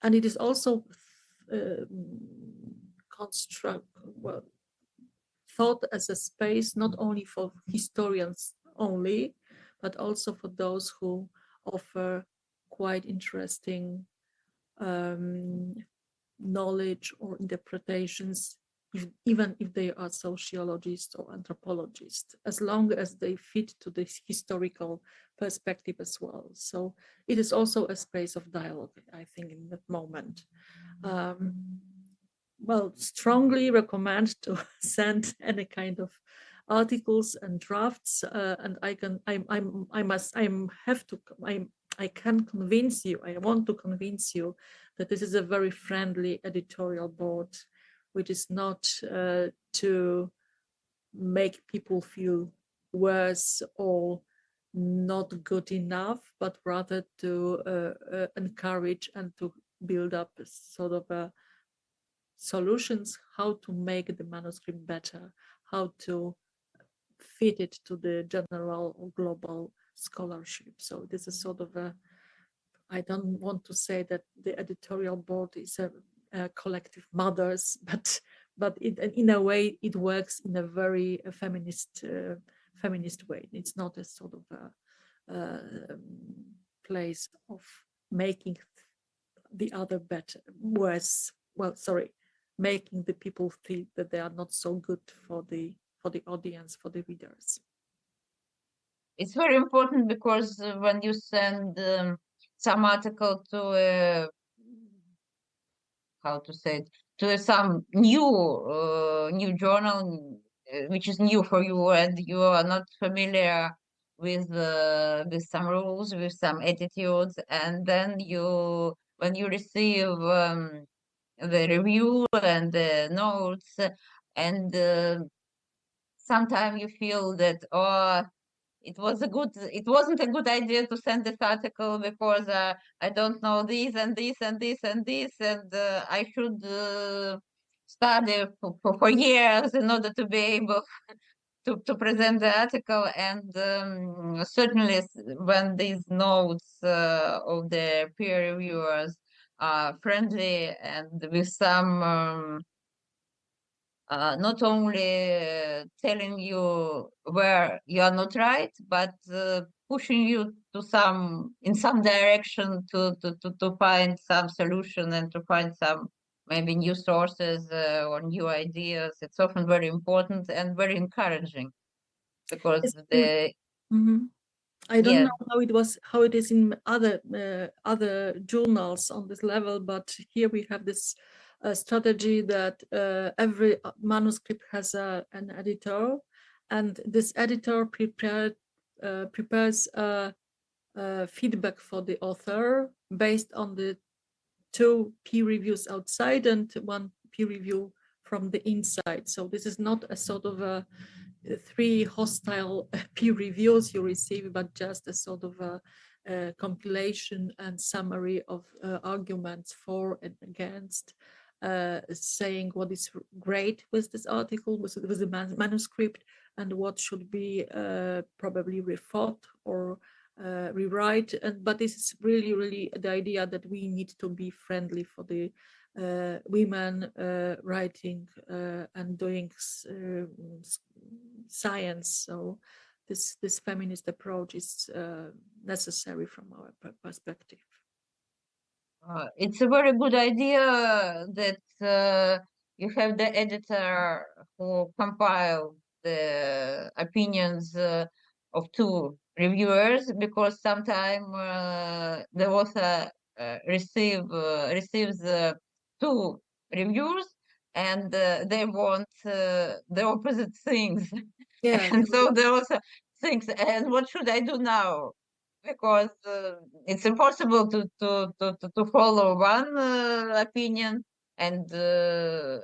it is also thought as a space not only for historians only, but also for those who offer quite interesting knowledge or interpretations, even if they are sociologists or anthropologists, as long as they fit to this historical perspective as well. So it is also a space of dialogue, I think, in that moment. Well, strongly recommend to send any kind of articles and drafts, and I can convince you, I want to convince you that this is a very friendly editorial board, which is not to make people feel worse or not good enough, but rather to encourage and to build up a sort of a solutions how to make the manuscript better, how to fit it to the general or global scholarship. So this is sort of a, I don't want to say that the editorial board is a collective mothers, but in a way it works in a very feminist way. It's not a sort of a place of making the other better, worse. Well, sorry, making the people feel that they are not so good for the audience, for the readers. It's very important because when you send some article to a, how to say it, to some new journal which is new for you, and you are not familiar with some rules, with some attitudes, and then when you receive the review and the notes, and sometimes you feel that, oh, it wasn't a good idea to send this article because I don't know this and this and this and this, and I should study for years in order to be able to present the article. And certainly when these notes of the peer reviewers are friendly and with some not only telling you where you are not right, but pushing you to in some direction to find some solution and to find some maybe new sources or new ideas. It's often very important and very encouraging because I don't know how it is in other journals on this level, but here we have this strategy that every manuscript has an editor, and this editor prepares feedback for the author based on the 2 peer reviews outside and 1 peer review from the inside. So this is not a sort of a 3 hostile peer reviews you receive, but just a sort of a compilation and summary of arguments for and against, saying what is great with this article, with the manuscript, and what should be probably rethought or rewrite. But this is really the idea that we need to be friendly for the women writing and doing science. So this feminist approach is necessary from our perspective. It's a very good idea that you have the editor who compile the opinions of 2 reviewers, because sometimes the author receives 2 reviews and they want the opposite things. Yeah. And so the author thinks, and what should I do now? Because it's impossible to follow one opinion, and so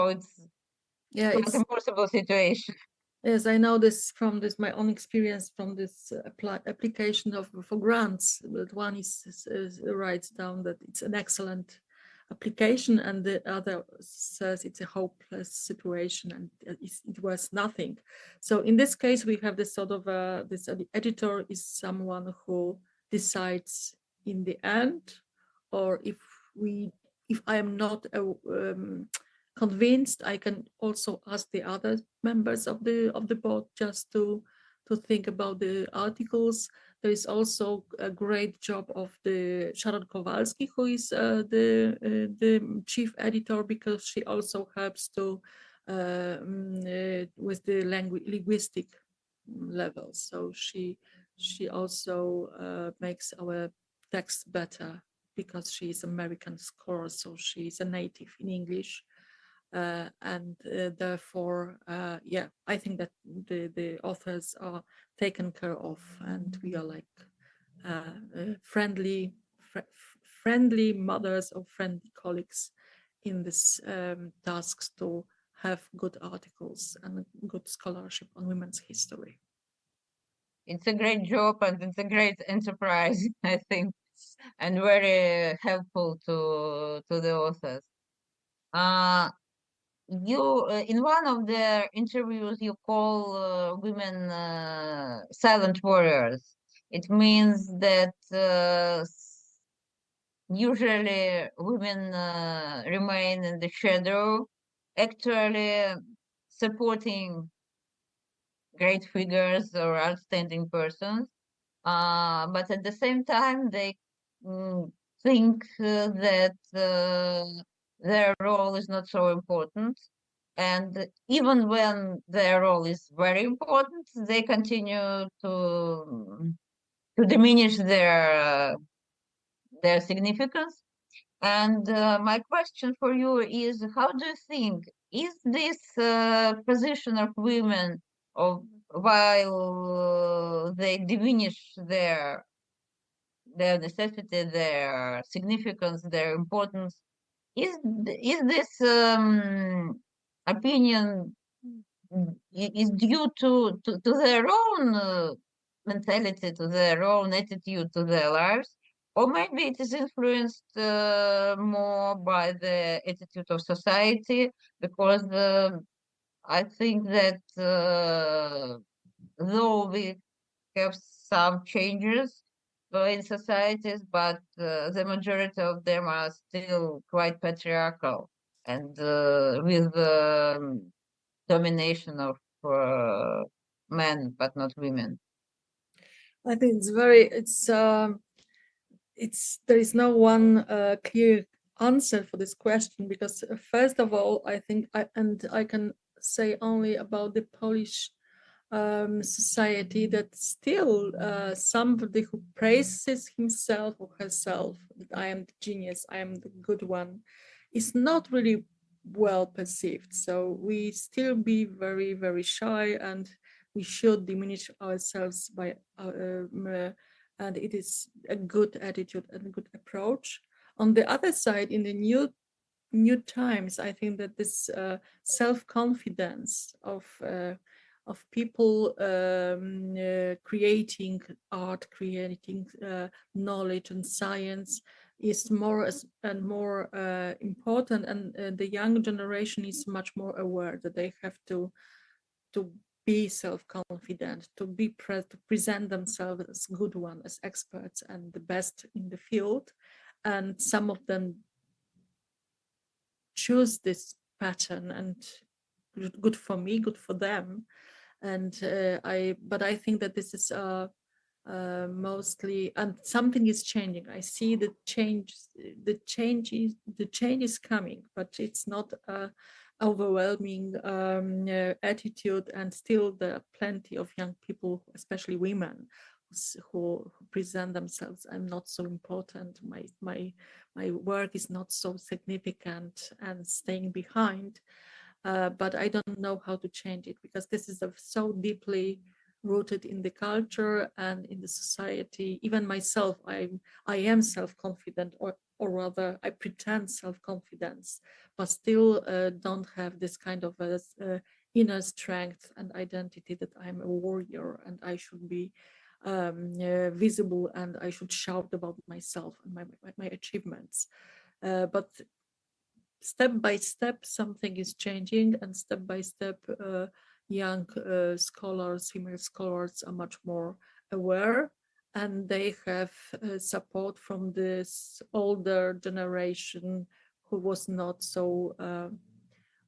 it's quite impossible situation. Yes, I know this from my own experience from this application for grants. That one writes down that it's an excellent application, and the other says it's a hopeless situation and it was nothing. So in this case, we have this sort of this editor is someone who decides in the end, or if I am not convinced, I can also ask the other members of the board just to think about the articles. There is also a great job of the Sharon Kowalski, who is the chief editor, because she also helps to with the linguistic level. So she also makes our text better, because she is American scholar, so she is a native in English. And therefore, yeah, I think that the authors are taken care of, and we are like friendly mothers or friendly colleagues in this tasks to have good articles and good scholarship on women's history. It's a great job and it's a great enterprise, I think, and very helpful to the authors. You in one of the interviews you call women silent warriors. It means that usually women remain in the shadow, actually supporting great figures or outstanding persons, but at the same time they think that their role is not so important. And even when their role is very important, they continue to diminish their significance. And my question for you is, how do you think, is this position of women, of while they diminish their necessity, their significance, their importance, is this opinion is due to their own mentality, to their own attitude to their lives, or maybe it is influenced more by the attitude of society? Because I think that though we have some changes in societies, but the majority of them are still quite patriarchal and with domination of men, but not women. I think it's there is no one clear answer for this question, because first of all, I think I can say only about the Polish society, that still somebody who praises himself or herself, that I am the genius, I am the good one, is not really well perceived. So we still be very, very shy, and we should diminish ourselves by and it is a good attitude and a good approach. On the other side, in the new times, I think that this self-confidence of people creating art, creating knowledge and science is more and more important, and the young generation is much more aware that they have to be self-confident, to present themselves as good one, as experts and the best in the field. And some of them choose this pattern, and good for me, good for them. And I think that this is mostly, and something is changing. I see the change is coming, but it's not a overwhelming attitude, and still there are plenty of young people, especially women, who present themselves, I'm not so important, my work is not so significant, and staying behind. But I don't know how to change it, because this is so deeply rooted in the culture and in the society. Even myself, I am self-confident, or rather I pretend self-confidence, but still don't have this kind of inner strength and identity that I'm a warrior and I should be visible, and I should shout about myself and my achievements. But step by step, something is changing, and step by step, young scholars, female scholars, are much more aware, and they have support from this older generation who was not so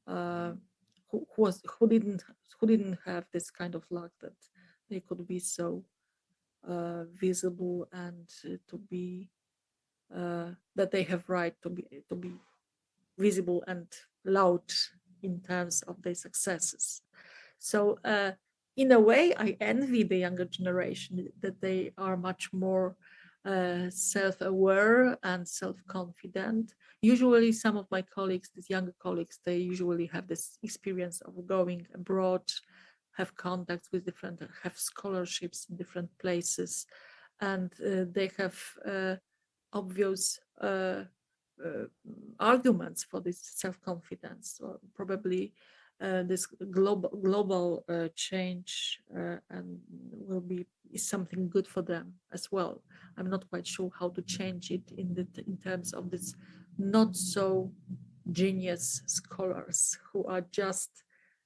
who didn't have this kind of luck that they could be so visible and to be that they have right to be visible and loud in terms of their successes. So in a way, I envy the younger generation that they are much more self-aware and self-confident. Usually some of my colleagues, these younger colleagues, they usually have this experience of going abroad, have contacts with different, have scholarships in different places, and they have obvious arguments for this self-confidence. So probably this global change and is something good for them as well. I'm not quite sure how to change it in terms of this not so genius scholars who are just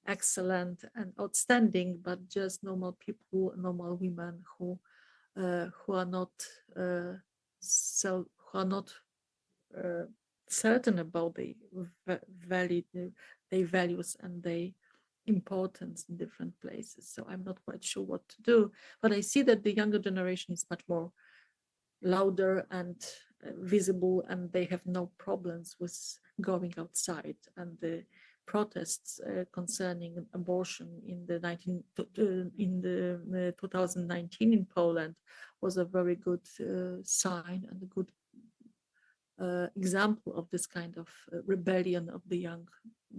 excellent and outstanding, but just normal people, normal women who are not certain about the value, their values and their importance in different places. So I'm not quite sure what to do, but I see that the younger generation is much more louder and visible, and they have no problems with going outside. And the protests concerning abortion in the 2019 in Poland was a very good sign and a good example of this kind of rebellion of the young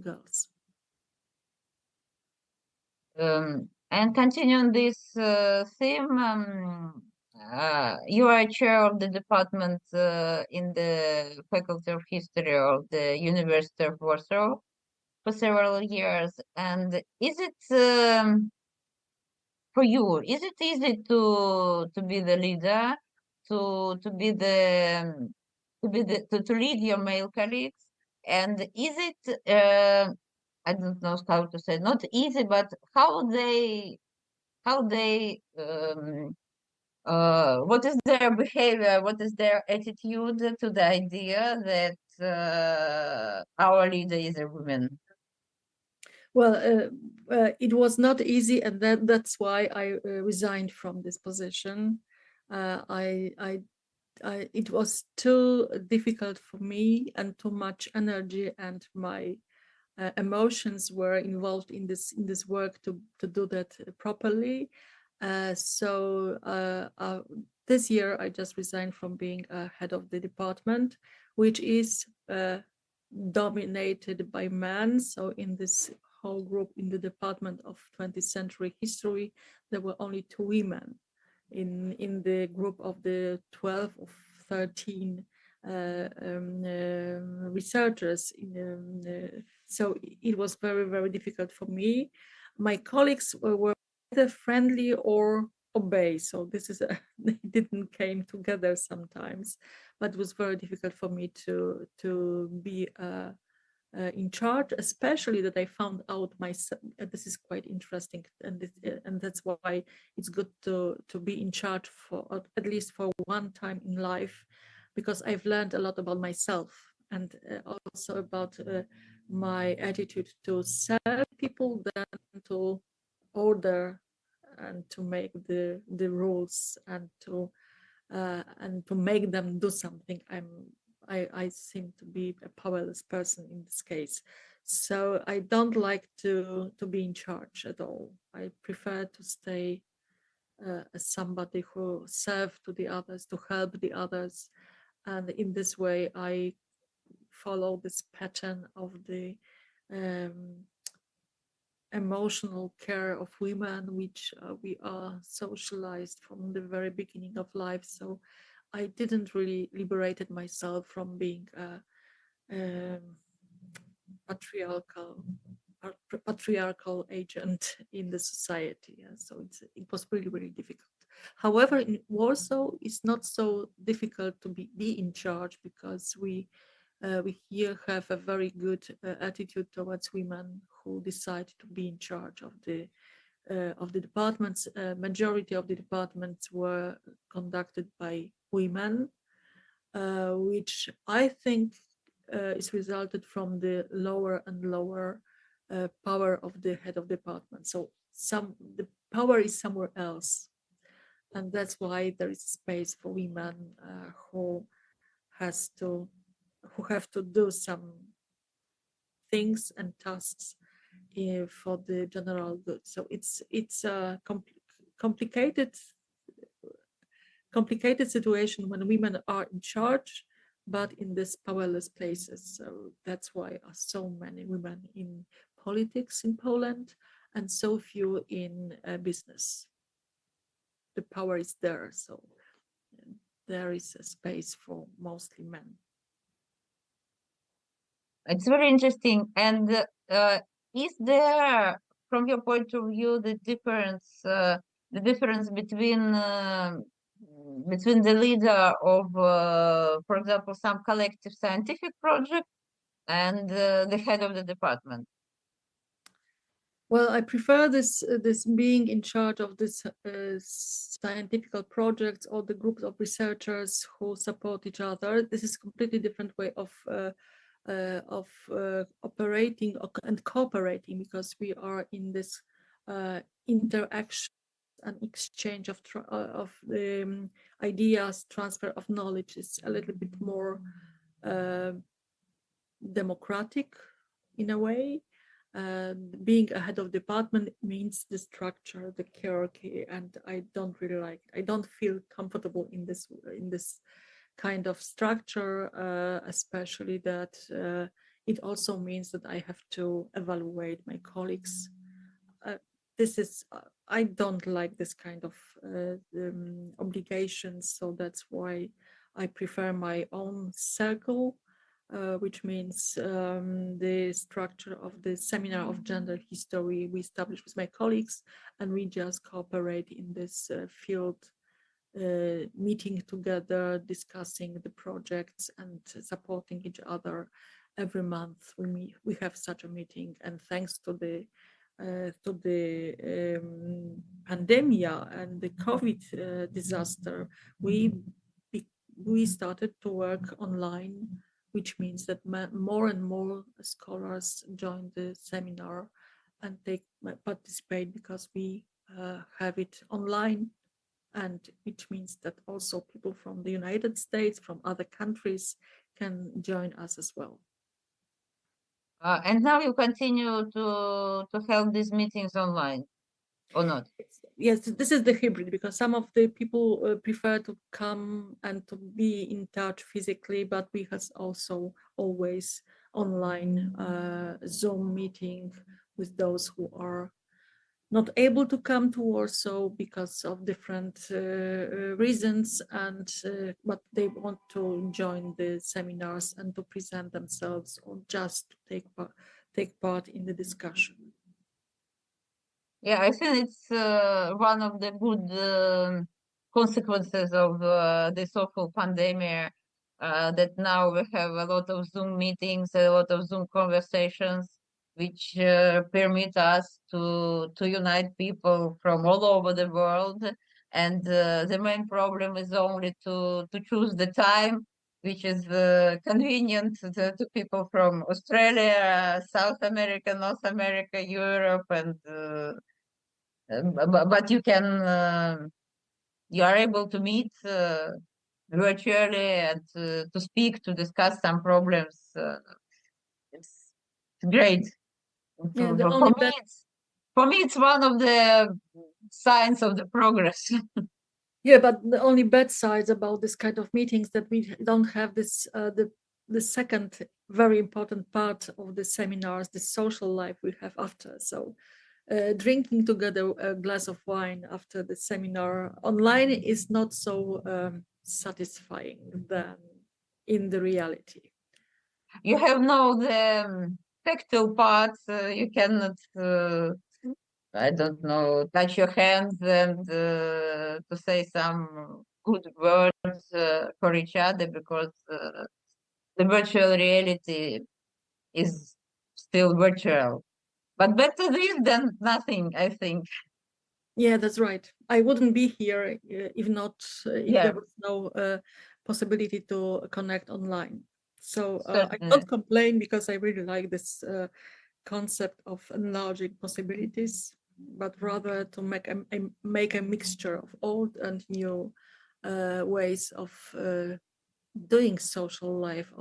girls. And continuing this theme, you are chair of the department in the Faculty of History of the University of Warsaw for several years. And is it for you? Is it easy to be the leader, to lead your male colleagues? And is it I don't know how to say, not easy, but how they what is their behavior, what is their attitude to the idea that our leader is a woman? Well, it was not easy, and that's why I resigned from this position. It was too difficult for me and too much energy, and my emotions were involved in this work to do that properly. So this year I just resigned from being head of the department, which is dominated by men. So in this whole group in the Department of 20th Century History, there were only 2 women. In the group of the 12 or 13 researchers. So it was very, very difficult for me. My colleagues were either friendly or obey. So this is they didn't came together sometimes, but it was very difficult for me to be in charge, especially that I found out myself. This is quite interesting, and that's why it's good to be in charge for at least for one time in life, because I've learned a lot about myself and also about my attitude to serve people, then to order and to make the rules and to make them do something. I seem to be a powerless person in this case. So I don't like to be in charge at all. I prefer to stay as somebody who serve to the others, to help the others. And in this way, I follow this pattern of the emotional care of women, which we are socialized from the very beginning of life. So I didn't really liberated myself from being a patriarchal agent in the society. So it was really, really difficult. However, in Warsaw, it's not so difficult to be in charge, because we here have a very good attitude towards women who decide to be in charge of the departments. Majority of the departments were conducted by women, which I think is resulted from the lower and lower power of the head of department. So the power is somewhere else, and that's why there is space for women who have to do some things and tasks for the general good. So it's a complicated situation when women are in charge, but in these powerless places. So that's why are so many women in politics in Poland and so few in business. The power is there, so there is a space for mostly men. It's very interesting. And is there, from your point of view, the difference between the leader of, for example, some collective scientific project and the head of the department? Well, I prefer this being in charge of this scientific projects or the groups of researchers who support each other. This is a completely different way of operating and cooperating, because we are in this interaction and exchange of ideas, transfer of knowledge is a little bit more democratic in a way. Being a head of department means the structure, the hierarchy, and I don't really like. I don't feel comfortable in this kind of structure, especially that it also means that I have to evaluate my colleagues. I don't like this kind of obligations, so that's why I prefer my own circle, which means the structure of the seminar of gender history we established with my colleagues, and we just cooperate in this field, meeting together, discussing the projects and supporting each other. Every month we have such a meeting, and thanks to the pandemic and the COVID disaster, we started to work online, which means that more and more scholars join the seminar and participate, because we have it online, and which means that also people from the United States, from other countries, can join us as well. And now you continue to hold these meetings online, or not? Yes, this is the hybrid, because some of the people prefer to come and to be in touch physically, but we have also always online Zoom meeting with those who are not able to come to Warsaw because of different reasons, and but they want to join the seminars and to present themselves, or just to take part in the discussion. Yeah, I think it's one of the good consequences of this awful pandemic, that now we have a lot of Zoom meetings, a lot of Zoom conversations, which permit us to unite people from all over the world. And the main problem is only to choose the time which is convenient to people from Australia, South America, North America, Europe, and but you are able to meet virtually and to speak, to discuss some problems. It's great. Yeah, For me, it's one of the signs of the progress. Yeah, but the only bad sides about this kind of meetings that we don't have this the second very important part of the seminars, the social life we have after. So drinking together a glass of wine after the seminar online is not so satisfying than in the reality. You have no the tactile parts. You cannot, I don't know, touch your hands and to say some good words for each other, because the virtual reality is still virtual. But better this than nothing, I think. Yeah, that's right. I wouldn't be here if there was no possibility to connect online. So I don't complain, because I really like this concept of enlarging possibilities, but rather to make a mixture of old and new ways of doing social life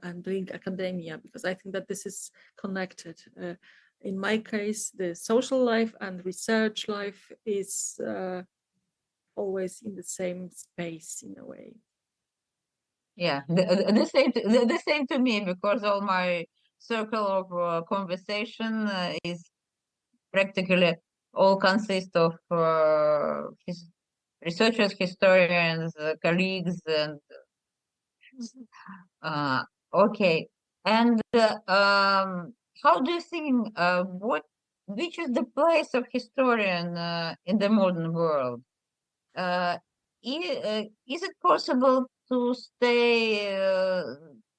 and doing academia, because I think that this is connected. In my case, the social life and research life is always in the same space in a way. Yeah, the same to me, because all my circle of conversation is practically all consist of researchers, historians, colleagues, and okay. And how do you think which is the place of historian in the modern world? Is it possible to stay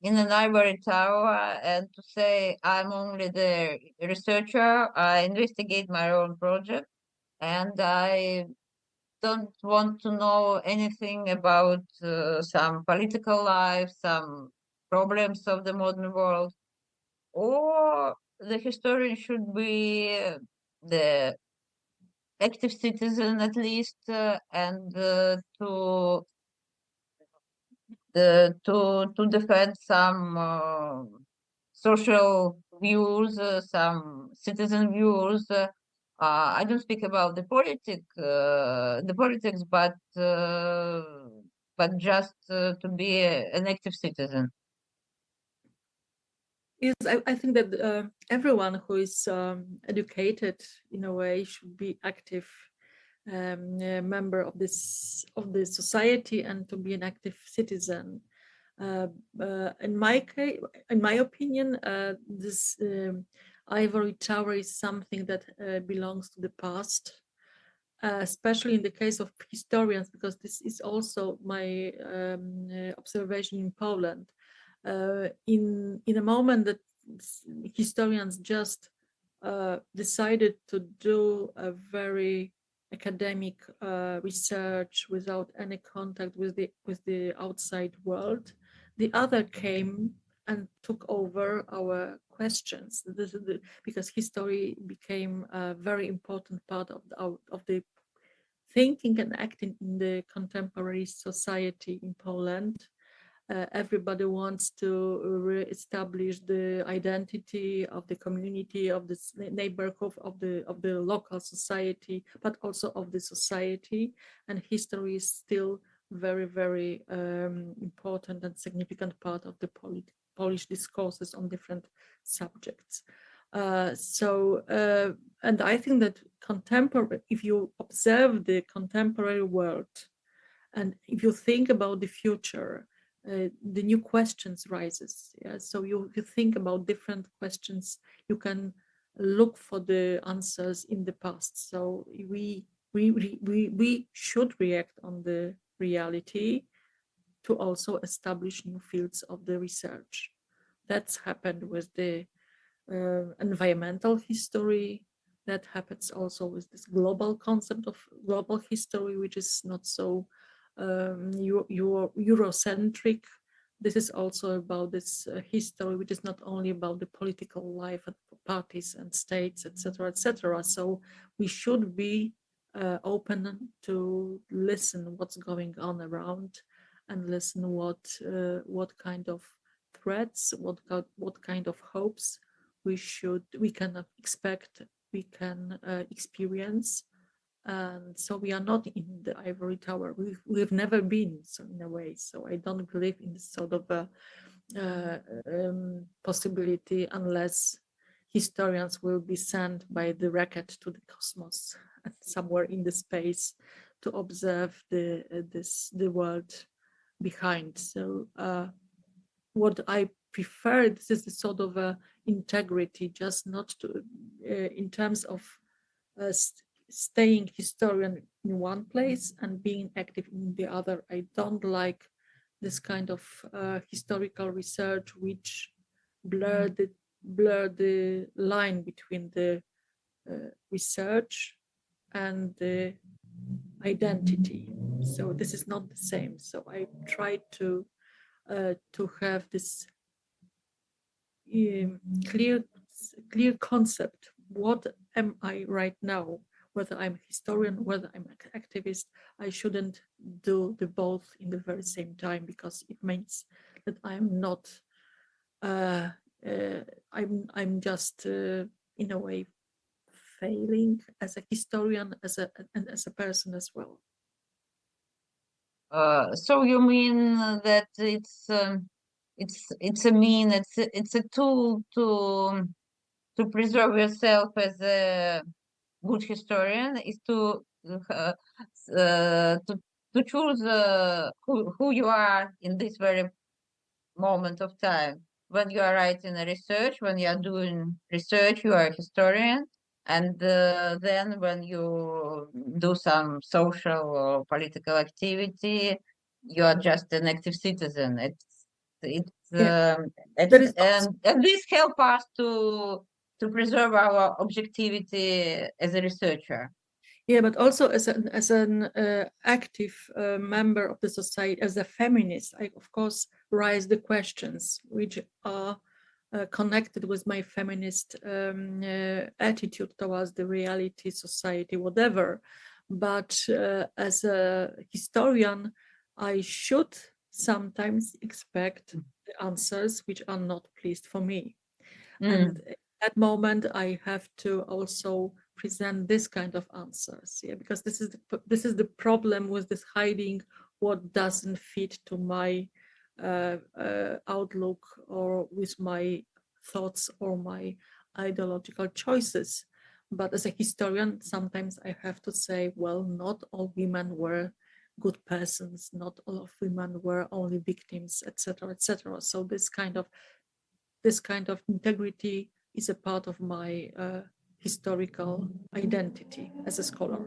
in an ivory tower and to say, I'm only the researcher, I investigate my own project, and I don't want to know anything about some political life, some problems of the modern world? Or the historian should be the active citizen at least, and to defend some social views, some citizen views. I don't speak about the politics, but just to be an active citizen. Yes, I think that everyone who is educated in a way should be active member of the society and to be an active citizen. In my case, in my opinion, this ivory tower is something that belongs to the past, especially in the case of historians, because this is also my observation in Poland. In a moment that historians just decided to do a very academic research without any contact with the outside world, the other came and took over our questions. Because history became a very important part of the thinking and acting in the contemporary society in Poland. Everybody wants to re-establish the identity of the community, of the neighborhood, of the local society, but also of the society. And history is still very, very important and significant part of the Polish discourses on different subjects. And I think that if you observe the contemporary world, and if you think about the future, the new questions rises. Yeah? So you think about different questions, you can look for the answers in the past. So we should react on the reality to also establish new fields of the research. That's happened with the environmental history. That happens also with this global concept of global history, which is not so Eurocentric. This is also about this history, which is not only about the political life of parties and states, etc., etc. So we should be open to listen what's going on around, and listen what kind of threats, what kind of hopes we can expect, we can experience. And so we are not in the ivory tower. We've never been, so in a way. So I don't believe in this sort of a possibility unless historians will be sent by the rocket to the cosmos and somewhere in the space to observe the world behind. So what I prefer, this is the sort of integrity, just not to in terms of staying historian in one place and being active in the other. I don't like this kind of historical research which blur the line between the research and the identity. So this is not the same. So I try to have this clear clear concept. What am I right now? Whether I'm a historian, whether I'm an activist, I shouldn't do the both in the very same time, because it means that I'm not. I'm just in a way failing as a historian, and as a person as well. So you mean that it's a tool to preserve yourself as a good historian, is to choose who you are in this very moment of time. When you are writing a research, when you are doing research, you are a historian. And then when you do some social or political activity, you are just an active citizen. Yeah. That is also, And this helps us to preserve our objectivity as a researcher. yeah, but also as an active member of the society, as a feminist, I of course raise the questions which are connected with my feminist attitude towards the reality, society, whatever. But as a historian, I should sometimes expect the answers which are not pleased for me. And at that moment, I have to also present this kind of answers, yeah, because this is the problem with this hiding what doesn't fit to my outlook, or with my thoughts, or my ideological choices. But as a historian, sometimes I have to say, well, not all women were good persons, not all of women were only victims, etc., etc. So this kind of integrity is a part of my historical identity as a scholar.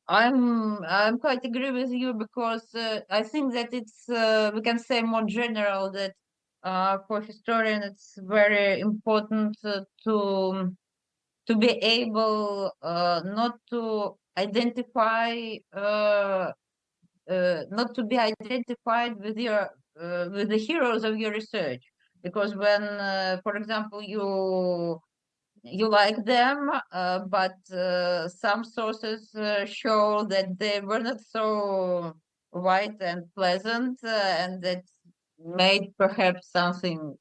I'm quite agree with you, because I think that it's we can say more general that for historian it's very important to be able not to identify not to be identified with your with the heroes of your research, because when for example you like them, but some sources show that they were not so white and pleasant, and that made perhaps something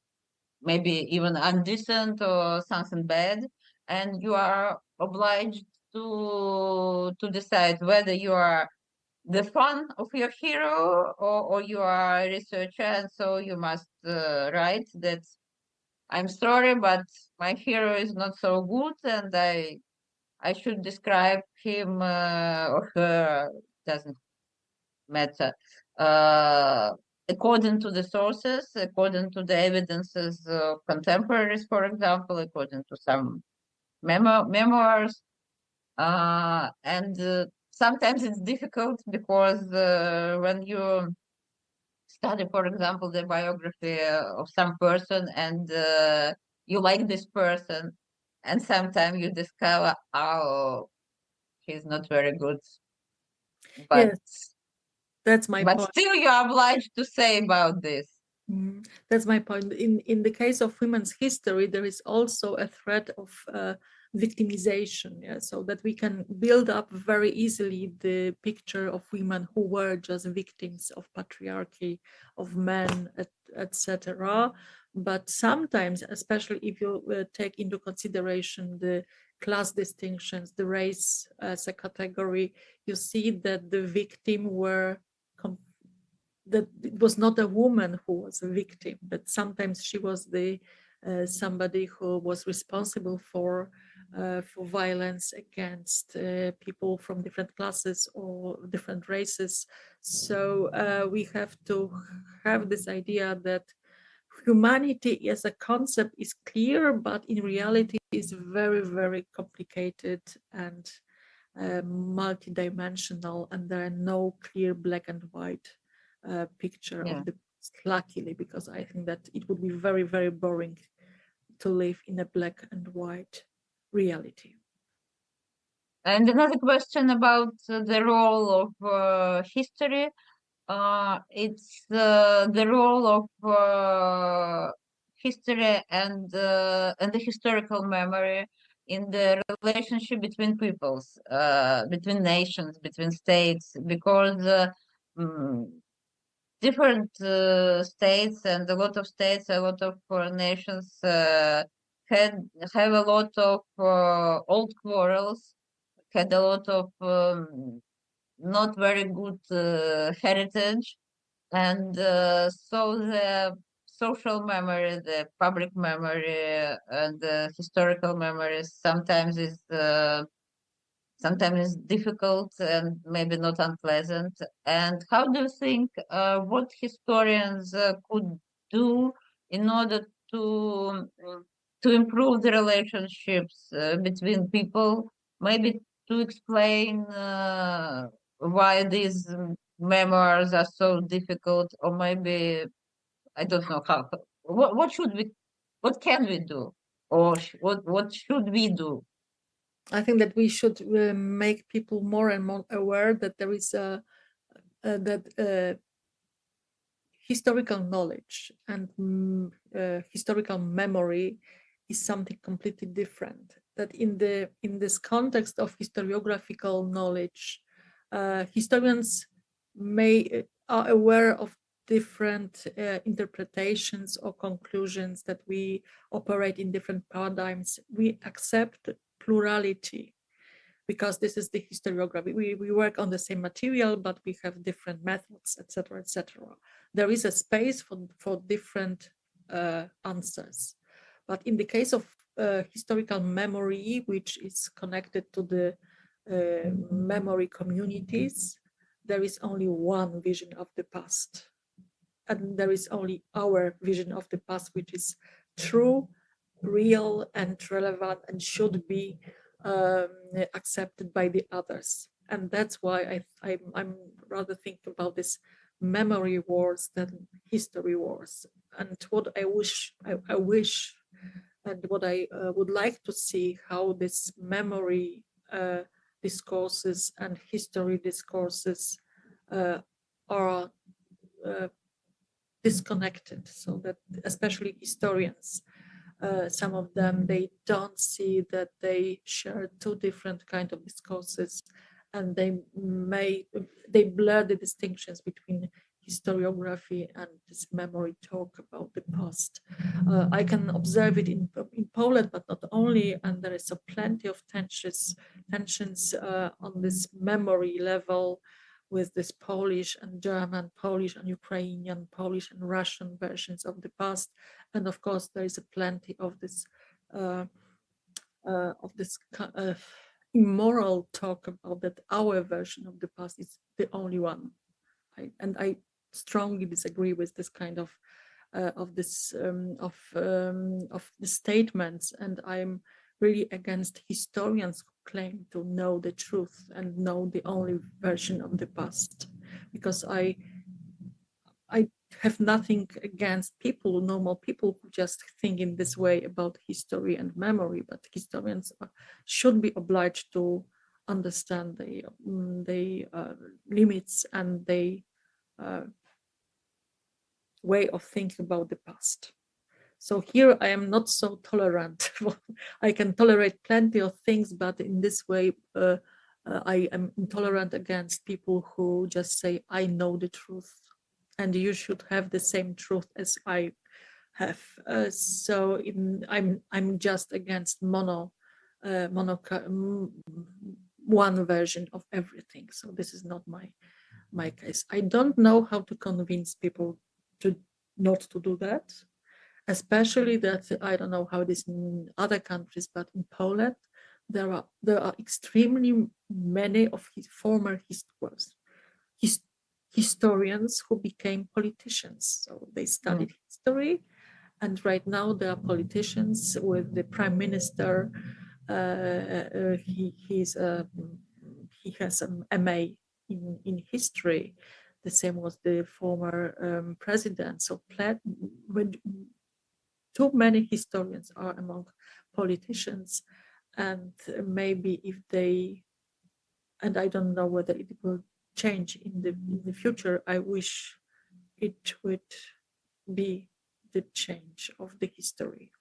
maybe even indecent or something bad, and you are obliged to decide whether you are the fan of your hero, or you are a researcher, and so you must write that I'm sorry, but my hero is not so good, and I should describe him or her, doesn't matter, according to the sources, according to the evidences of contemporaries, for example, according to some memoirs. And sometimes it's difficult, because when you study, for example, the biography of some person, and you like this person, and sometimes you discover, oh, he's not very good. But Yes, that's my but point. still you are obliged to say about this. That's my point. In the case of women's history, there is also a threat of victimization, yeah? So that we can build up very easily the picture of women who were just victims of patriarchy, of men, etc. But sometimes, especially if you take into consideration the class distinctions, the race as a category, you see that the victim were that it was not a woman who was a victim, but sometimes she was the somebody who was responsible for violence against people from different classes or different races. So we have to have this idea that humanity as a concept is clear, but in reality is very, very complicated and multidimensional, and there are no clear black and white picture of the past, luckily, because I think that it would be very, very boring to live in a black and white reality. And another question about the role of history. It's the role of history and the historical memory in the relationship between peoples, between nations, between states, because different states and a lot of states, a lot of nations have a lot of old quarrels, had a lot of not very good heritage, and so the social memory, the public memory, and the historical memory sometimes is difficult and maybe not unpleasant. And how do you think what historians could do in order to to improve the relationships between people? Maybe to explain why these memoirs are so difficult, or maybe I don't know how. What should we? What can we do, or what should we do? I think that we should make people more and more aware that there is historical knowledge and historical memory is something completely different. That in this context of historiographical knowledge, historians are aware of different interpretations or conclusions, that we operate in different paradigms. We accept plurality because this is the historiography. We work on the same material, but we have different methods, etc., etc. There is a space for different answers. But in the case of historical memory, which is connected to the memory communities, there is only one vision of the past. And there is only our vision of the past, which is true, real, and relevant, and should be accepted by the others. And that's why I'm rather thinking about this memory wars than history wars. And what I wish and what I would like to see, how this memory discourses and history discourses are disconnected, so that especially historians, some of them, they don't see that they share two different kind of discourses, and they blur the distinctions between historiography and this memory talk about the past. I can observe it in Poland, but not only, and there is plenty of tensions on this memory level, with this Polish and German, Polish and Ukrainian, Polish and Russian versions of the past, and of course there is plenty of this immoral talk about that our version of the past is the only one. I strongly disagree with this kind of the statements, and I'm really against historians who claim to know the truth and know the only version of the past, because I have nothing against people, normal people who just think in this way about history and memory, but historians should be obliged to understand the limits and the way of thinking about the past. So here I am not so tolerant. I can tolerate plenty of things, but in this way I am intolerant against people who just say, I know the truth and you should have the same truth as I have. I'm just against one version of everything. So this is not my case. I don't know how to convince people to not to do that. Especially that I don't know how it is in other countries, but in Poland, there are extremely many of his former historians who became politicians. So they studied history, and right now they are politicians. With the prime minister, he has an MA in history. The same was the former president. So too many historians are among politicians, and maybe if they, and I don't know whether it will change in the future. I wish it would be the change of the history.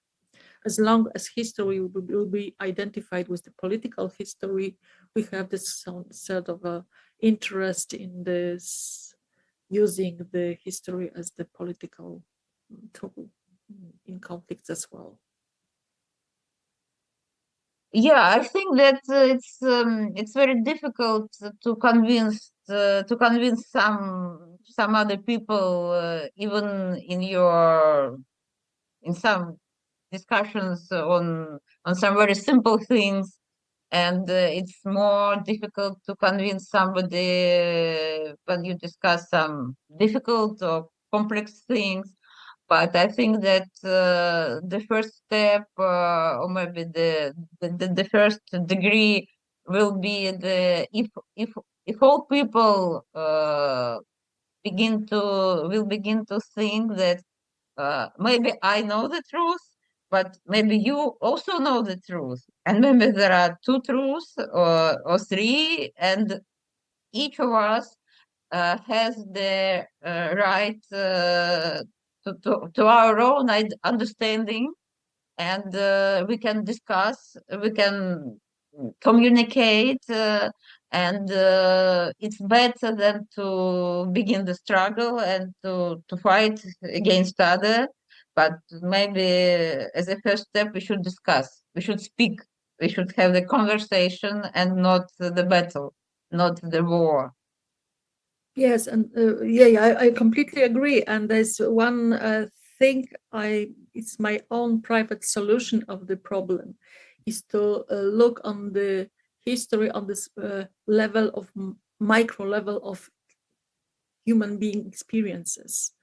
As long as history will be identified with the political history, we have this sort of a interest in this, using the history as the political tool in conflicts as well. Yeah, I think that it's very difficult to convince some other people, even in some discussions on some very simple things, and it's more difficult to convince somebody when you discuss some difficult or complex things. But I think that the first step, or maybe the first degree, will be if all people begin to think that maybe I know the truth, but maybe you also know the truth, and maybe there are two truths or three, and each of us has the right to our own understanding, and we can discuss, we can communicate, and it's better than to begin the struggle and to fight against other. But maybe as a first step, we should discuss, we should speak, we should have the conversation and not the battle, not the war. Yes, and yeah, I completely agree. And there's one thing it's my own private solution of the problem, is to look on the history on this level of micro level of human being experiences.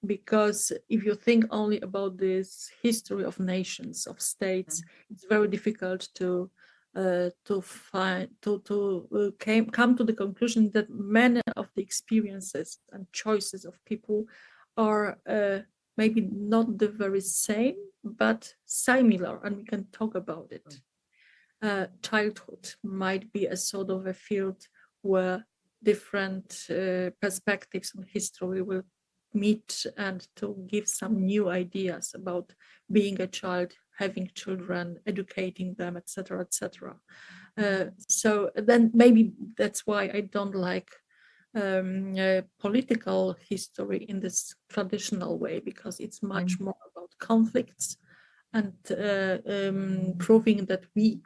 Because if you think only about this history of nations, of states, it's very difficult to come to the conclusion that many of the experiences and choices of people are maybe not the very same, but similar, and we can talk about it. Childhood might be a sort of a field where different perspectives on history will meet and to give some new ideas about being a child, having children, educating them, etc., etc. So then maybe that's why I don't like political history in this traditional way, because it's much more about conflicts and proving that we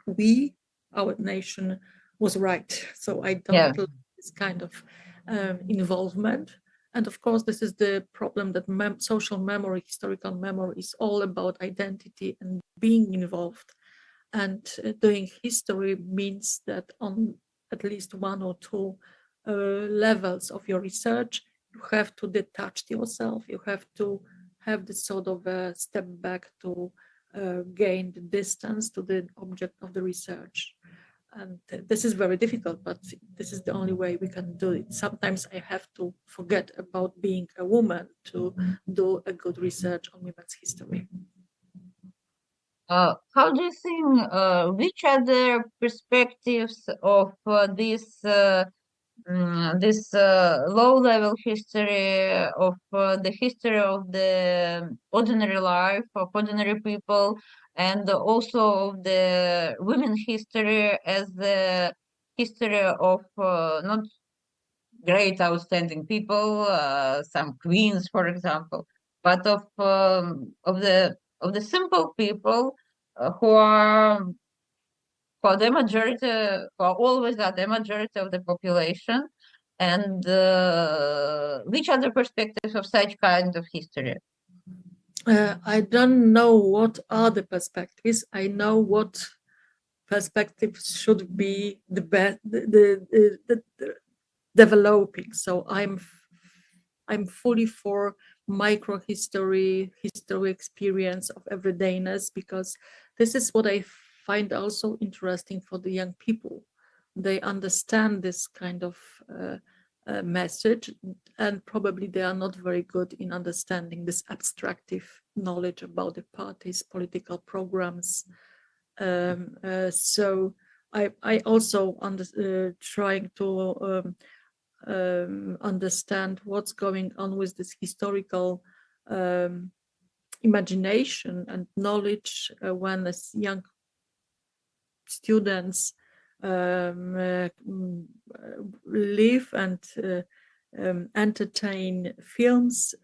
our nation was right. So I don't like this kind of involvement. And of course, this is the problem that social memory, historical memory, is all about identity and being involved. And doing history means that on at least one or two levels of your research, you have to detach yourself. You have to have this sort of a step back to gain the distance to the object of the research. And this is very difficult, but this is the only way we can do it. Sometimes I have to forget about being a woman to do a good research on women's history. How do you think, which are the perspectives of this low-level history of the history of the ordinary life of ordinary people, and also of the women history as the history of not great outstanding people, some queens, for example, but of the simple people who are the majority, who are always the majority of the population, and which are the perspectives of such kind of history? I don't know what are the perspectives. I know what perspectives should be the best, the developing. So I'm fully for micro history experience of everydayness, because this is what I find also interesting for the young people. They understand this kind of message, and probably they are not very good in understanding this abstractive knowledge about the parties, political programs. So I also trying to understand what's going on with this historical imagination and knowledge when as young students live and entertain films,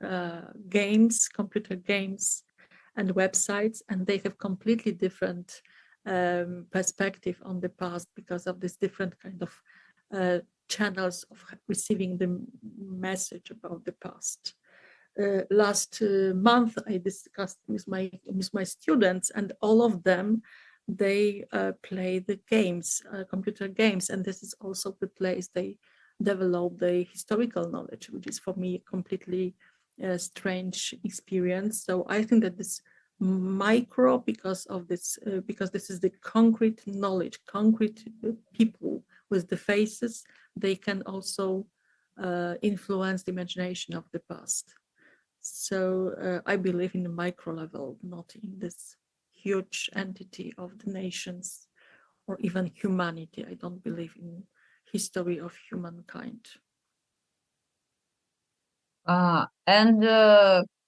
games, computer games, and websites, and they have completely different perspective on the past because of this different kind of channels of receiving the message about the past. Last month, I discussed with my students, and all of them they play the games, computer games, and this is also the place they develop the historical knowledge, which is for me a completely strange experience. So I think that this micro, because this is the concrete knowledge, concrete people with the faces, they can also influence the imagination of the past. So I believe in the micro level, not in this huge entity of the nations or even humanity. I don't believe in history of humankind. And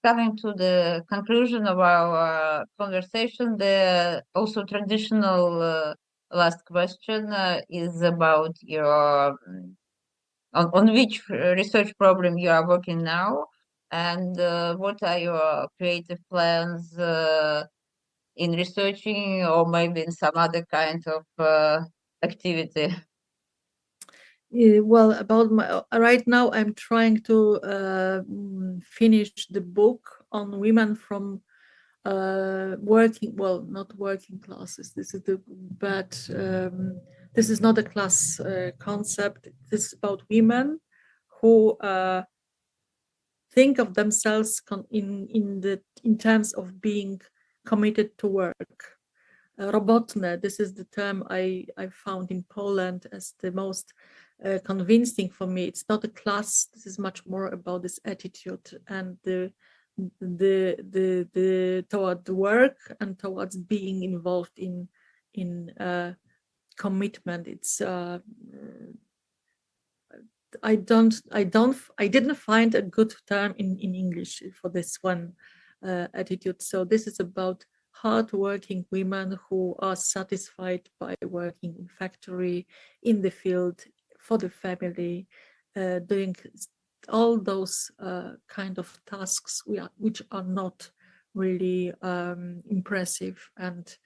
coming to the conclusion of our conversation, the also traditional last question is about your on which research problem you are working now, and what are your creative plans in researching, or maybe in some other kind of activity. Well, about my right now, I'm trying to finish the book on women from working, well, not working classes. This is this is not a class concept. This is about women who think of themselves in terms of being committed to work. Robotne, this is the term I found in Poland as the most convincing for me. It's not a class. This is much more about this attitude and the toward work and towards being involved in commitment. It's I didn't find a good term in English for this one attitude. So this is about hardworking women who are satisfied by working in factory, in the field, for the family, doing all those kind of tasks which are not really impressive and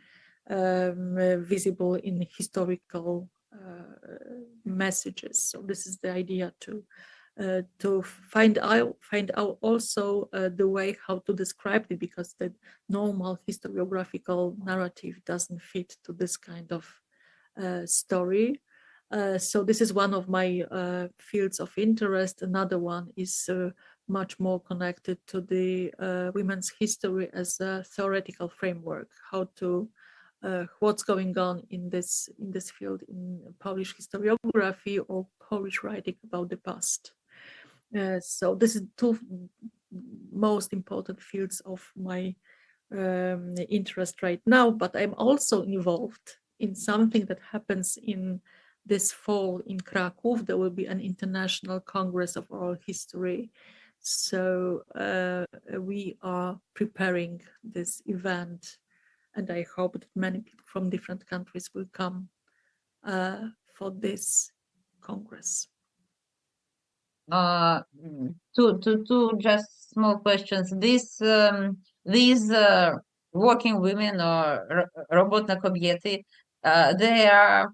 visible in historical messages. So this is the idea to find out also the way how to describe it, because the normal historiographical narrative doesn't fit to this kind of story. So this is one of my fields of interest. Another one is much more connected to the women's history as a theoretical framework, how to what's going on in this field in Polish historiography or Polish writing about the past. So this is two most important fields of my interest right now, but I'm also involved in something that happens in this fall in Krakow. There will be an international congress of oral history. So we are preparing this event, and I hope that many people from different countries will come for this congress. Two just small questions. These working women or robotne kobiety, they are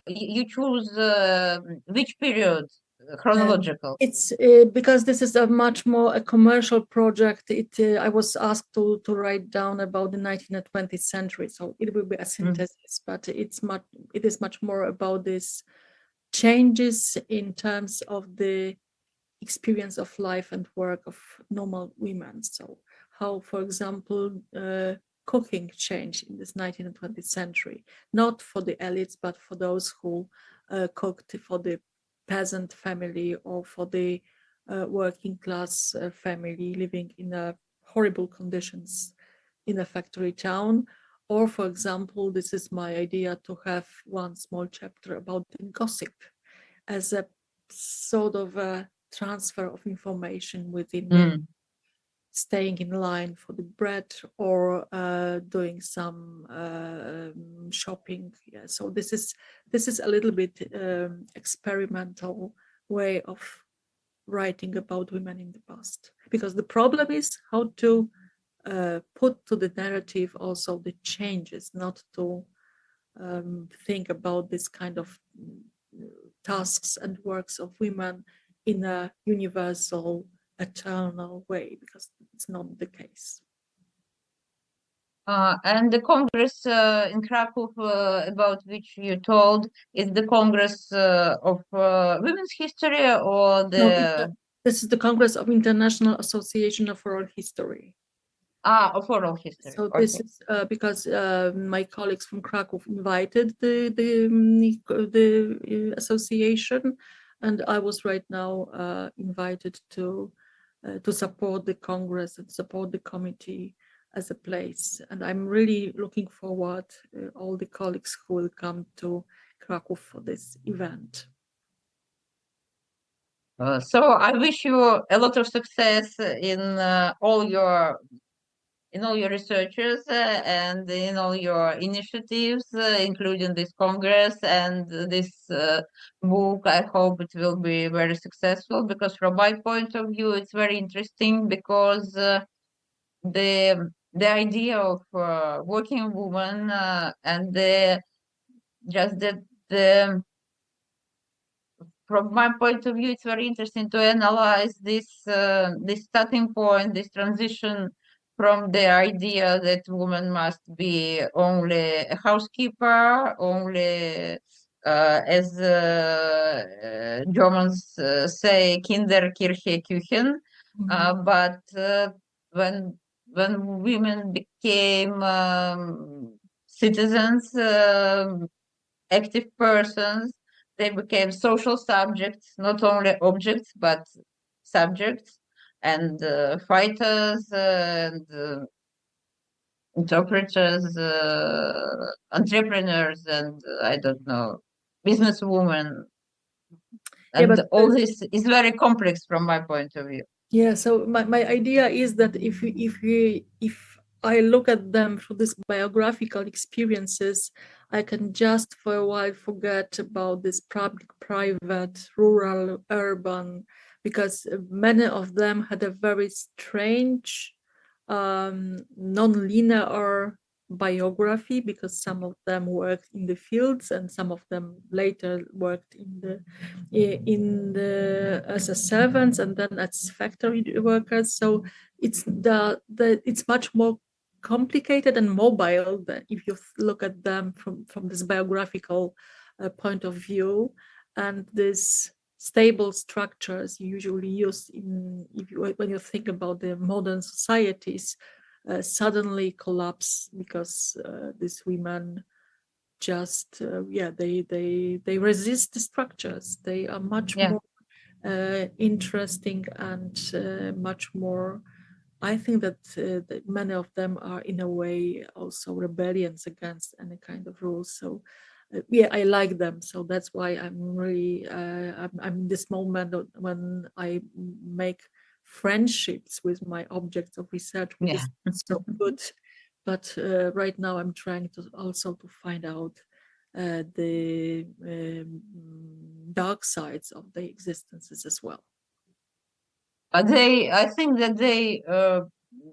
you choose which period chronological? It's because this is a much more a commercial project. I was asked to write down about the 19th and 20th century, so it will be a synthesis, but it is much more about this changes in terms of the experience of life and work of normal women. So how, for example, cooking changed in this 19th and 20th century, not for the elites, but for those who cooked for the peasant family or for the working class family living in horrible conditions in a factory town. Or, for example, this is my idea to have one small chapter about the gossip as a sort of a transfer of information within staying in line for the bread or doing some shopping. Yeah, so this is a little bit experimental way of writing about women in the past, because the problem is how to put to the narrative also the changes, not to think about this kind of tasks and works of women in a universal, eternal way, because it's not the case. And the Congress in Krakow, about which you told, is the Congress of Women's History, or the... No, this is the Congress of International Association of Oral History. Of oral history. So Okay. this is because my colleagues from Krakow invited the association, and I was right now invited to support the Congress and support the committee as a place. And I'm really looking forward all the colleagues who will come to Krakow for this event. So I wish you a lot of success in all your researches and in all your initiatives, including this Congress and this book. I hope it will be very successful, because from my point of view, it's very interesting, because the idea of working woman and from my point of view, it's very interesting to analyze this starting point, this transition from the idea that woman must be only a housekeeper, only as Germans say, Kinderkirche Küchen. But when women became citizens, active persons, they became social subjects, not only objects, but subjects, and fighters, and interpreters, entrepreneurs, and I don't know, businesswomen. And Yeah, all this is very complex from my point of view. Yeah, so my idea is that if I look at them through these biographical experiences, I can just for a while forget about this public, private, rural, urban, because many of them had a very strange, non-linear biography, because some of them worked in the fields and some of them later worked as a servants and then as factory workers. So it's it's much more complicated and mobile than if you look at them from this biographical point of view, and this stable structures usually used when you think about the modern societies suddenly collapse, because these women just they resist the structures. They are much more interesting and much more. I think that many of them are in a way also rebellions against any kind of rules. So I like them. So that's why I'm really I'm in this moment when I make friendships with my objects of research, which is so good. But right now I'm trying to also find out the dark sides of their existences as well. I think that they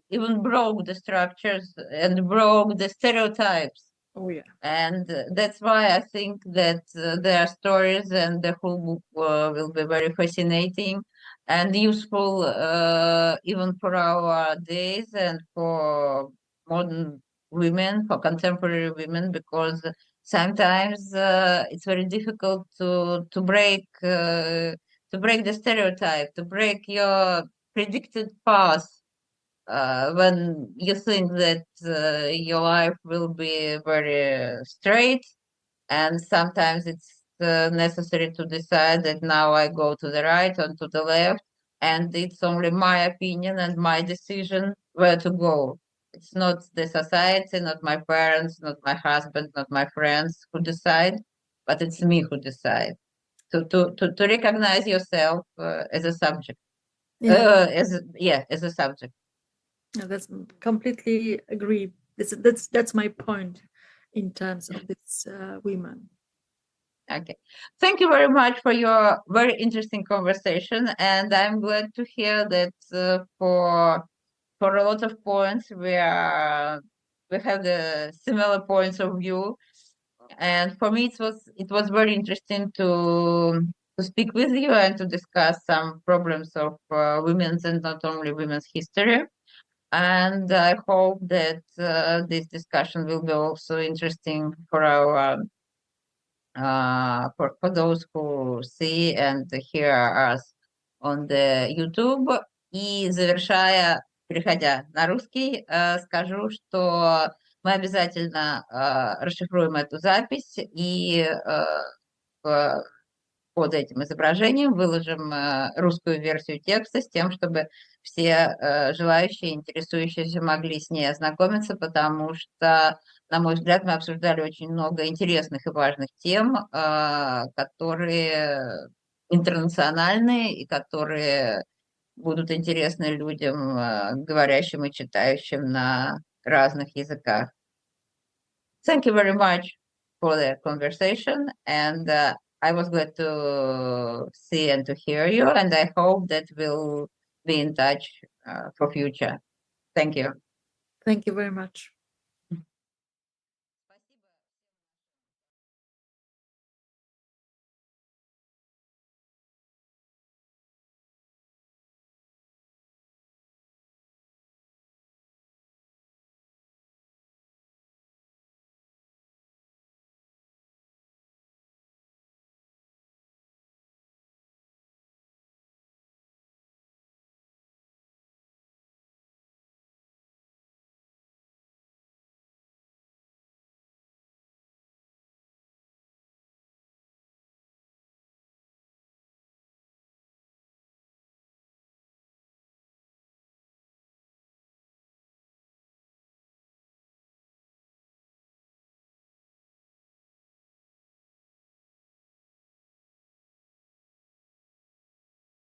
even broke the structures and broke the stereotypes. Oh yeah. And that's why I think that their stories and the whole book will be very fascinating and useful even for our days and for modern women, for contemporary women, because sometimes it's very difficult to break the stereotype, to break your predicted path. When you think that your life will be very straight, and sometimes it's necessary to decide that now I go to the right and to the left, and it's only my opinion and my decision where to go. It's not the society, not my parents, not my husband, not my friends who decide, but it's me who decide. To recognize yourself as a subject, as a subject. That's completely agree. That's my point in terms of this women. Okay. Thank you very much for your very interesting conversation, and I'm glad to hear that for a lot of points we have the similar points of view. And for me, it was very interesting to speak with you and to discuss some problems of women's and not only women's history. And I hope that this discussion will be also interesting for our for those who see and hear us on the YouTube. И переходя на русский, скажу, что мы обязательно расшифруем эту запись и под этим изображением выложим русскую версию текста с тем, чтобы все желающие, интересующиеся могли с ней ознакомиться, потому что, на мой взгляд, мы обсуждали очень много интересных и важных тем, которые интернациональные и которые будут интересны людям, говорящим и читающим на разных языках. Thank you very much for the conversation, and I was glad to see and to hear you, and I hope that we'll be in touch for future. Thank you. Thank you very much.